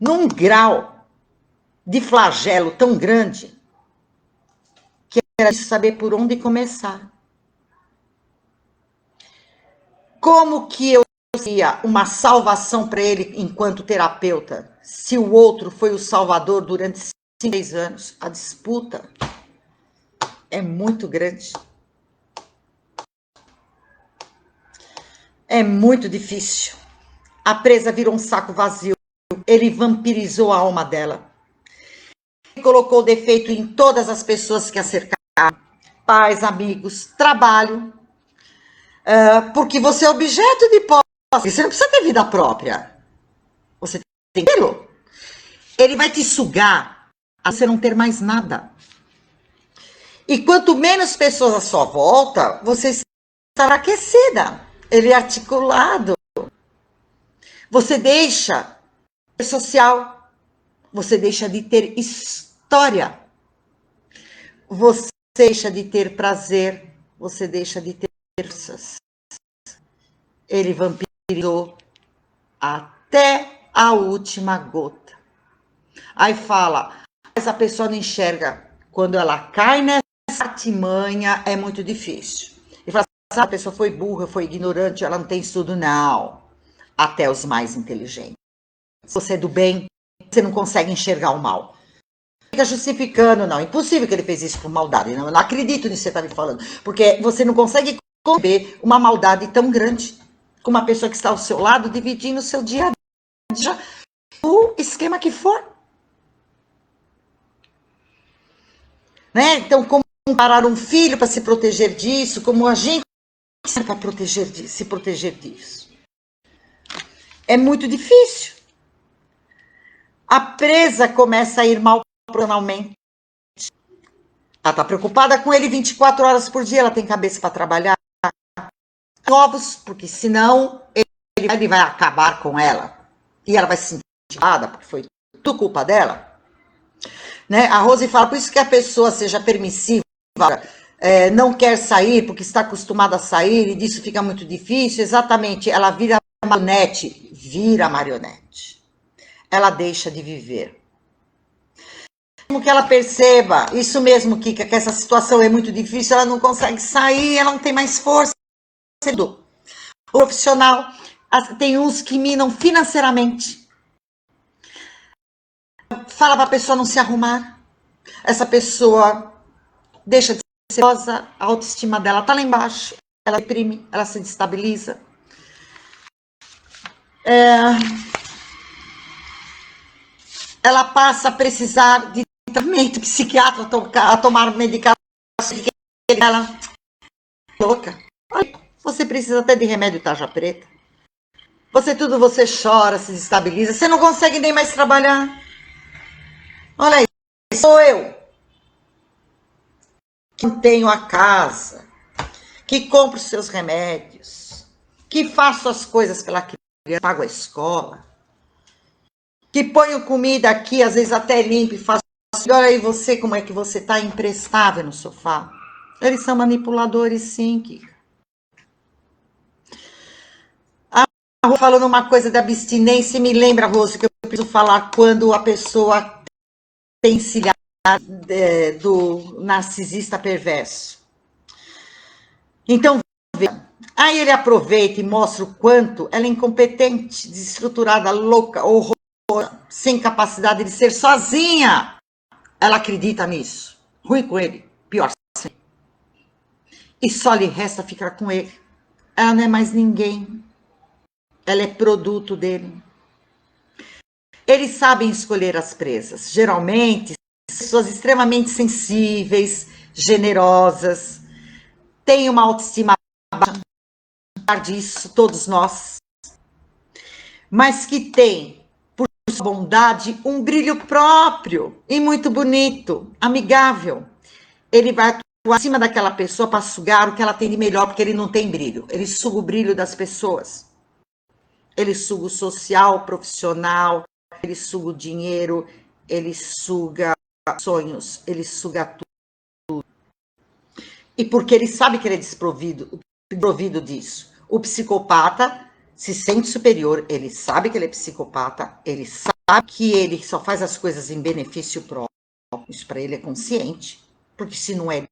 num grau de flagelo tão grande que era de saber por onde começar. Como que eu seria uma salvação para ele enquanto terapeuta, se o outro foi o salvador durante 6 anos? A disputa é muito grande. É muito difícil. A presa virou um saco vazio. Ele vampirizou a alma dela. Ele colocou defeito em todas as pessoas que a cercaram. Pais, amigos, trabalho. Porque você é objeto de posse. Você não precisa ter vida própria. Você tem que tê-lo. Ele vai te sugar a você não ter mais nada. E quanto menos pessoas à sua volta, você estará aquecida. Ele é articulado. Você deixa de ser social. Você deixa de ter história. Você deixa de ter prazer. Você deixa de ter forças. Ele vampirizou até a última gota. Aí fala, mas a pessoa não enxerga. Quando ela cai nessa artimanha, é muito difícil. E fala assim, a pessoa foi burra, foi ignorante, ela não tem estudo. Não. Até os mais inteligentes. Se você é do bem, você não consegue enxergar o mal. Não fica justificando, não. Impossível que ele fez isso por maldade. Não, eu não acredito nisso que você está me falando. Porque você não consegue conceber uma maldade tão grande com uma pessoa que está ao seu lado, dividindo o seu dia a dia, o esquema que for. Né? Então, como parar um filho para se proteger disso, como a gente para se proteger disso. É muito difícil. A presa começa a ir mal profissionalmente. Ela está preocupada com ele 24 horas por dia, ela tem cabeça para trabalhar. Novos, porque senão ele vai acabar com ela. E ela vai se sentir culpada, porque foi tudo culpa dela. Né? A Rose fala, por isso que a pessoa seja permissiva, não quer sair, porque está acostumada a sair, e disso fica muito difícil. Exatamente, ela vira marionete. Ela deixa de viver. Como que ela perceba, isso mesmo, Kika, que essa situação é muito difícil, ela não consegue sair, ela não tem mais força. O profissional, tem uns que minam financeiramente. Fala para a pessoa não se arrumar. Essa pessoa deixa de ser ansiosa, a autoestima dela está lá embaixo, ela deprime, ela se destabiliza. Ela passa a precisar de tratamento psiquiátrico, a tomar medicação. Ela é louca. Você precisa até de remédio tarja preta. Você chora, se desestabiliza, você não consegue nem mais trabalhar. Olha aí, sou eu que mantenho a casa, que compro os seus remédios, que faço as coisas pela criança, pago a escola, que ponho comida aqui, às vezes até limpo e faço. Olha aí você, como é que você está imprestável no sofá. Eles são manipuladores, sim, Kika. A Rose falando uma coisa da abstinência, me lembra, Rose, que eu preciso falar quando a pessoa tem ciliar do narcisista perverso. Então, veja, aí ele aproveita e mostra o quanto ela é incompetente, desestruturada, louca, horrorosa, sem capacidade de ser sozinha. Ela acredita nisso. Ruim com ele, pior sim. E só lhe resta ficar com ele. Ela não é mais ninguém. Ela é produto dele. Eles sabem escolher as presas. Geralmente, pessoas extremamente sensíveis, generosas, têm uma autoestima baixa, disso, todos nós, mas que têm, por sua bondade, um brilho próprio e muito bonito, amigável. Ele vai atuar acima daquela pessoa para sugar o que ela tem de melhor, porque ele não tem brilho. Ele suga o brilho das pessoas. Ele suga o social, o profissional, ele suga o dinheiro, ele suga sonhos, ele suga tudo. E porque ele sabe que ele é desprovido disso. O psicopata se sente superior, ele sabe que ele é psicopata, ele sabe que ele só faz as coisas em benefício próprio. Isso para ele é consciente, porque se não é,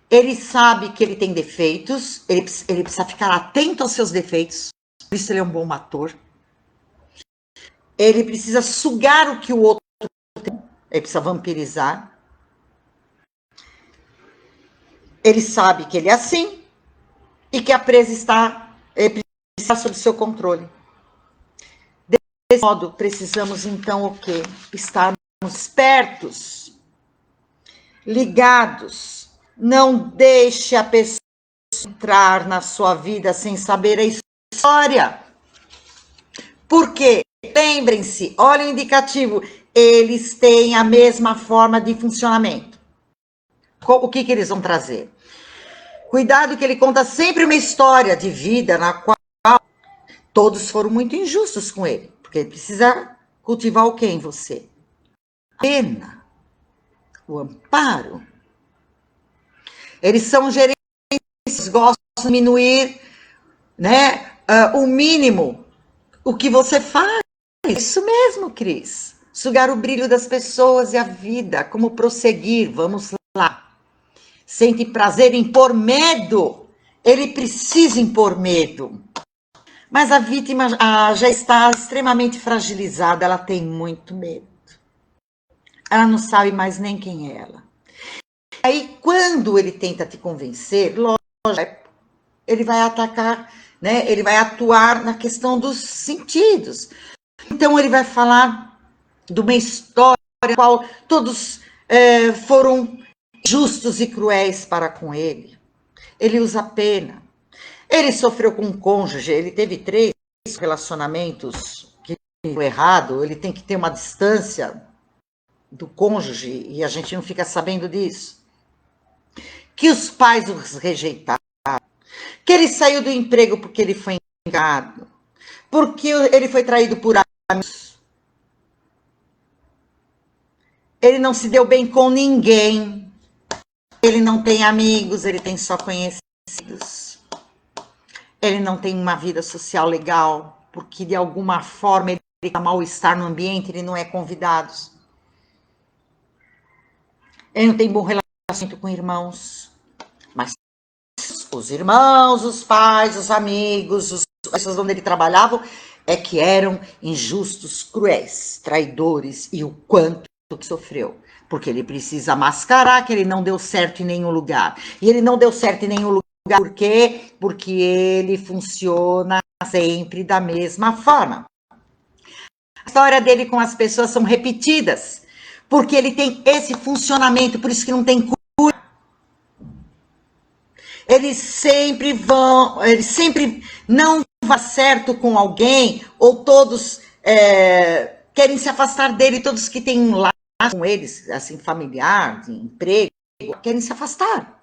ele sabe que ele tem defeitos, ele precisa ficar atento aos seus defeitos, por isso ele é um bom ator. Ele precisa sugar o que o outro tem, ele precisa vampirizar. Ele sabe que ele é assim e que a presa está sob seu controle. Desse modo, precisamos então o quê? Estarmos espertos, ligados. Não deixe a pessoa entrar na sua vida sem saber a história. Porque, lembrem-se, olha o indicativo, eles têm a mesma forma de funcionamento. O que eles vão trazer? Cuidado que ele conta sempre uma história de vida na qual todos foram muito injustos com ele. Porque ele precisa cultivar o quê em você? A pena, o amparo. Eles são gerentes, gostam de diminuir, né, o mínimo, o que você faz. Isso mesmo, Cris. Sugar o brilho das pessoas e a vida, como prosseguir, vamos lá. Sente prazer em impor medo. Ele precisa impor medo. Mas a vítima já está extremamente fragilizada, ela tem muito medo. Ela não sabe mais nem quem é ela. Aí, quando ele tenta te convencer, lógico, ele vai atacar, né? Ele vai atuar na questão dos sentidos. Então, ele vai falar de uma história na qual todos foram justos e cruéis para com ele. Ele usa pena. Ele sofreu com um cônjuge, ele teve 3 relacionamentos que deu errado, ele tem que ter uma distância do cônjuge e a gente não fica sabendo disso. Que os pais os rejeitaram, que ele saiu do emprego porque ele foi enganado, porque ele foi traído por amigos. Ele não se deu bem com ninguém. Ele não tem amigos, ele tem só conhecidos. Ele não tem uma vida social legal, porque de alguma forma ele tem mal-estar no ambiente, ele não é convidado. Ele não tem bom relacionamento com irmãos. Mas os irmãos, os pais, os amigos, as pessoas onde ele trabalhava, é que eram injustos, cruéis, traidores, e o quanto que sofreu. Porque ele precisa mascarar que ele não deu certo em nenhum lugar. E ele não deu certo em nenhum lugar, por quê? Porque ele funciona sempre da mesma forma. A história dele com as pessoas são repetidas, porque ele tem esse funcionamento, por isso que não tem cura. Eles sempre não vão certo com alguém, ou todos querem se afastar dele, todos que têm um laço com eles, assim, familiar, de emprego, querem se afastar.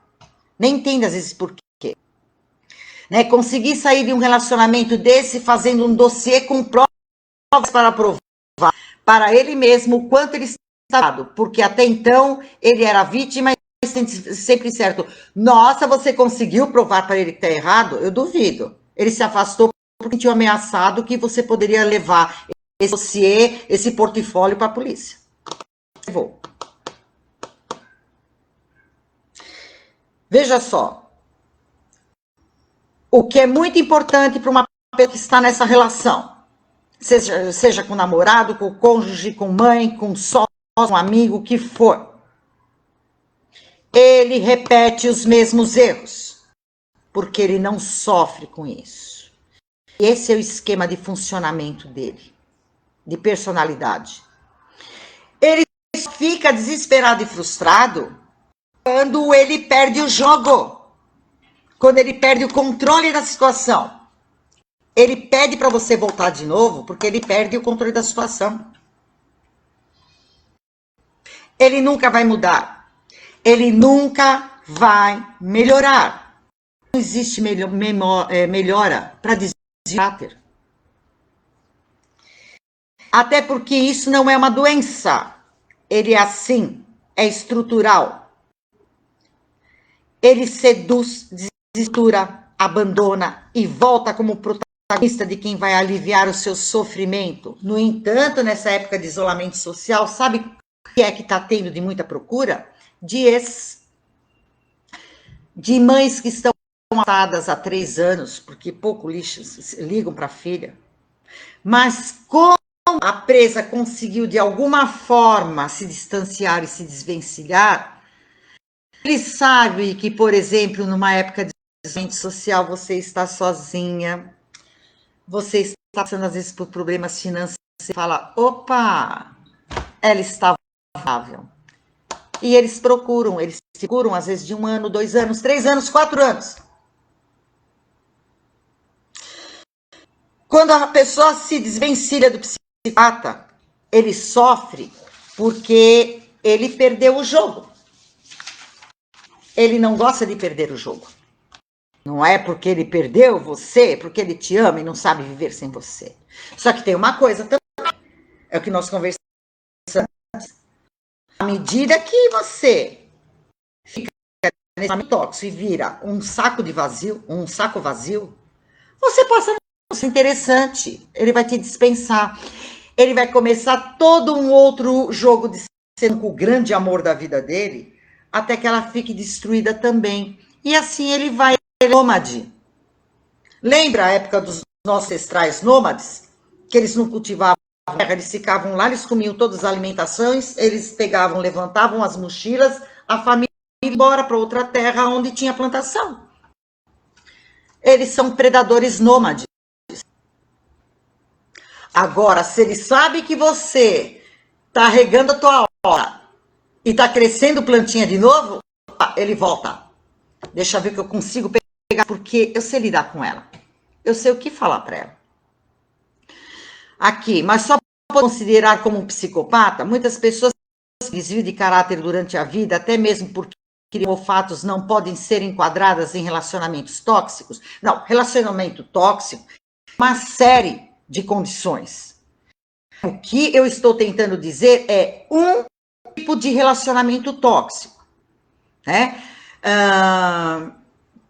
Nem entende às vezes por quê. Né? Conseguir sair de um relacionamento desse fazendo um dossiê com provas para provar para ele mesmo o quanto ele está errado, porque até então ele era vítima e sempre certo. Nossa, você conseguiu provar para ele que está errado? Eu duvido. Ele se afastou porque tinha ameaçado que você poderia levar esse dossiê, esse portfólio para a polícia. levou. Veja só. O que é muito importante para uma pessoa que está nessa relação, seja com o namorado, com o cônjuge, com mãe, com sócio, com amigo, o que for. Ele repete os mesmos erros, porque ele não sofre com isso. Esse é o esquema de funcionamento dele, de personalidade. Ele fica desesperado e frustrado quando ele perde o jogo, quando ele perde o controle da situação. Ele pede para você voltar de novo porque ele perde o controle da situação. Ele nunca vai mudar. Ele nunca vai melhorar. Não existe melhora para desvio de caráter. Até porque isso não é uma doença. Ele é assim, é estrutural. Ele seduz, desestrutura, abandona e volta como protagonista de quem vai aliviar o seu sofrimento. No entanto, nessa época de isolamento social, sabe o que é que está tendo de muita procura? De mães que estão casadas há 3 anos, porque pouco ligam para a filha. Mas como a presa conseguiu de alguma forma se distanciar e se desvencilhar, ele sabe que, por exemplo, numa época de isolamento social, você está sozinha, você está passando às vezes por problemas financeiros, você fala, opa, ela está vulnerável. E eles se procuram às vezes de 1 ano, 2 anos, 3 anos, 4 anos. Quando a pessoa se desvencilha do psicopata, ele sofre porque ele perdeu o jogo. Ele não gosta de perder o jogo. Não é porque ele perdeu você, porque ele te ama e não sabe viver sem você. Só que tem uma coisa também, é o que nós conversamos antes. À medida que você fica nesse tóxico e vira um saco vazio, você passa a ser interessante. Ele vai te dispensar. Ele vai começar todo um outro jogo de ser com o grande amor da vida dele, até que ela fique destruída também. E assim ele vai ser nômade. Lembra a época dos nossos ancestrais nômades? Que eles não cultivavam terra, eles ficavam lá, eles comiam todas as alimentações, eles pegavam, levantavam as mochilas, a família ia embora para outra terra onde tinha plantação. Eles são predadores nômades. Agora, se ele sabe que você está regando a tua horta e está crescendo plantinha de novo, ele volta. Deixa eu ver que eu consigo pegar, porque eu sei lidar com ela. Eu sei o que falar para ela. Aqui, mas só para considerar como um psicopata, muitas pessoas desvio de caráter durante a vida, até mesmo porque olfatos não podem ser enquadradas em relacionamentos tóxicos. Não, relacionamento tóxico é uma série de condições. O que eu estou tentando dizer é um tipo de relacionamento tóxico, né?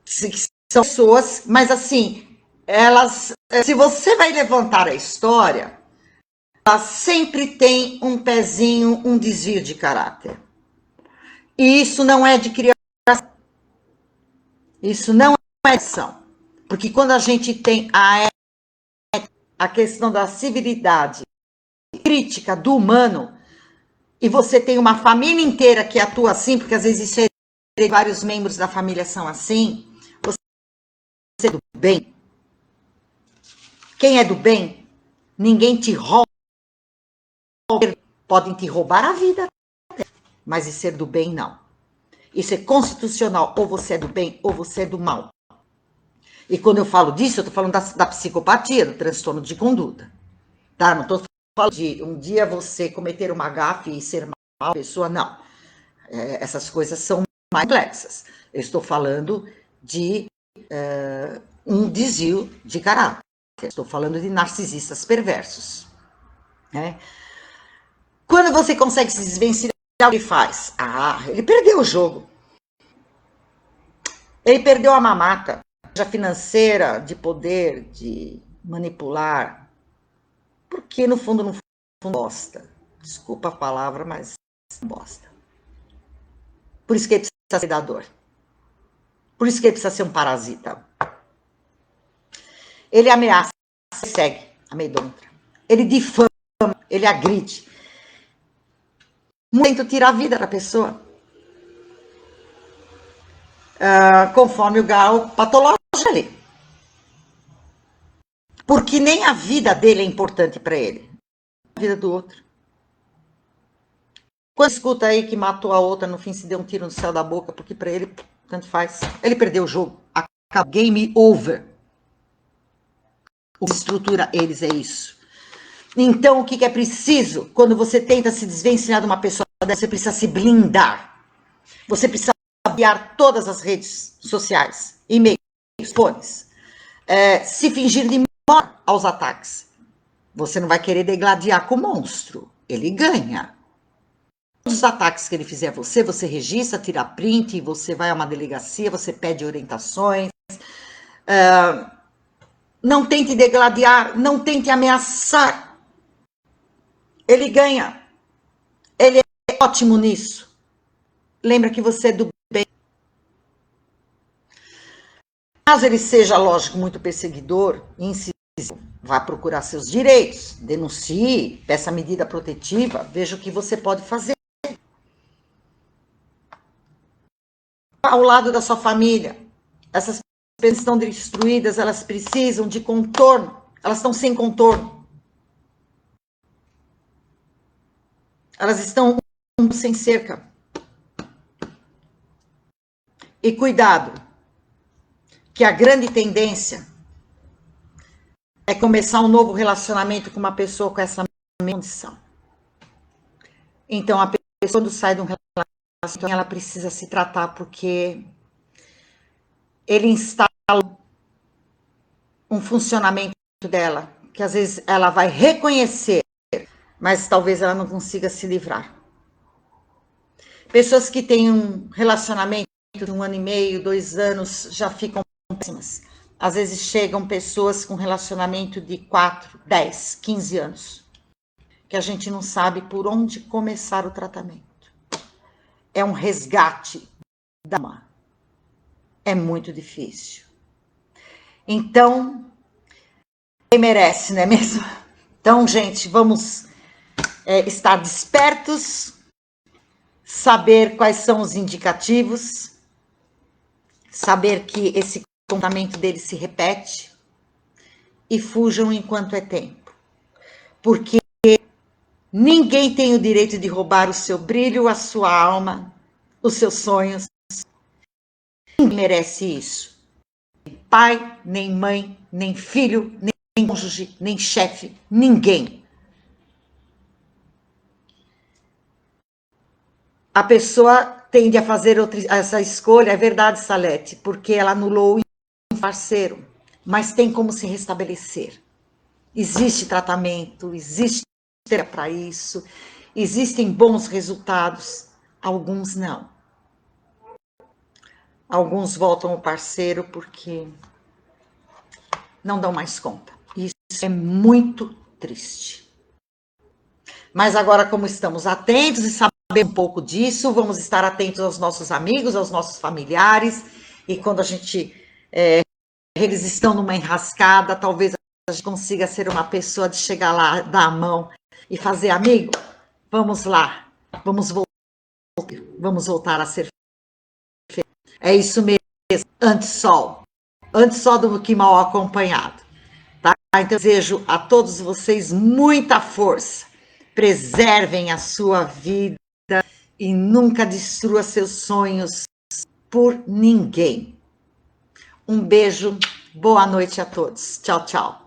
São pessoas, mas assim, elas, se você vai levantar a história, ela sempre tem um pezinho, um desvio de caráter. E isso não é de criação. Isso não é ação. Porque quando a gente tem a questão da civilidade crítica do humano, e você tem uma família inteira que atua assim, porque às vezes isso é, vários membros da família são assim, você é do bem. Quem é do bem, ninguém te rouba, podem te roubar a vida, mas e ser do bem, não. Isso é constitucional, ou você é do bem, ou você é do mal. E quando eu falo disso, eu estou falando da psicopatia, do transtorno de conduta. Tá? Não estou falando de um dia você cometer uma gafe e ser mal pessoa, não. Essas coisas são mais complexas. Eu estou falando de um desvio de caráter. Estou falando de narcisistas perversos. Né? Quando você consegue se desvencilhar, o que ele faz? Ele perdeu o jogo. Ele perdeu a mamata, seja financeira, de poder, de manipular. Porque no fundo, gosta. Desculpa a palavra, mas bosta. Por isso que ele precisa ser predador. Por isso que ele precisa ser um parasita. Ele ameaça, ele segue, amedronta. Ele difama, ele agride. Tenta tirar a vida da pessoa. Conforme o grau patológico dele. Porque nem a vida dele é importante para ele. A vida do outro. Quando escuta aí que matou a outra, no fim se deu um tiro no céu da boca, porque para ele, tanto faz. Ele perdeu o jogo. Acabou. Game over. O que estrutura eles é isso. Então, o que é preciso? Quando você tenta se desvencilhar de uma pessoa dessa, você precisa se blindar. Você precisa bloquear todas as redes sociais, e-mails, fones. Se fingir de morto aos ataques. Você não vai querer degladiar com o monstro. Ele ganha. Todos os ataques que ele fizer a você, você registra, tira print, você vai a uma delegacia, você pede orientações. Não tente degladiar, não tente ameaçar. Ele ganha. Ele é ótimo nisso. Lembra que você é do bem. Caso ele seja, lógico, muito perseguidor, incisivo, vá procurar seus direitos, denuncie, peça medida protetiva, veja o que você pode fazer. Ao lado da sua família, essas pessoas estão destruídas, elas precisam de contorno, elas estão sem contorno. Elas estão sem cerca. E cuidado, que a grande tendência é começar um novo relacionamento com uma pessoa com essa mesma condição. Então, a pessoa, quando sai de um relacionamento, ela precisa se tratar, porque ele instala um funcionamento dela, que às vezes ela vai reconhecer, mas talvez ela não consiga se livrar. Pessoas que têm um relacionamento de 1 ano e meio, 2 anos, já ficam péssimas. Às vezes chegam pessoas com relacionamento de 4, 10, 15 anos, que a gente não sabe por onde começar o tratamento. É um resgate da alma. É muito difícil. Então, quem merece, não é mesmo? Então, gente, vamos estar despertos, saber quais são os indicativos, saber que esse comportamento dele se repete e fujam enquanto é tempo. Porque ninguém tem o direito de roubar o seu brilho, a sua alma, os seus sonhos. Ninguém merece isso. Nem pai, nem mãe, nem filho, nem cônjuge, nem chefe, ninguém. A pessoa tende a fazer essa escolha, é verdade, Salete, porque ela anulou um parceiro, mas tem como se restabelecer. Existe tratamento, existe terapia para isso, existem bons resultados, alguns não. Alguns voltam ao parceiro porque não dão mais conta. Isso é muito triste. Mas agora, como estamos atentos e sabemos um pouco disso, vamos estar atentos aos nossos amigos, aos nossos familiares, e quando eles estão numa enrascada, talvez a gente consiga ser uma pessoa de chegar lá, dar a mão e fazer amigo. Vamos lá, vamos voltar a ser feliz. É isso mesmo, antissol do que mal acompanhado. Tá? Então, desejo a todos vocês muita força. Preservem a sua vida e nunca destrua seus sonhos por ninguém. Um beijo, boa noite a todos. Tchau, tchau.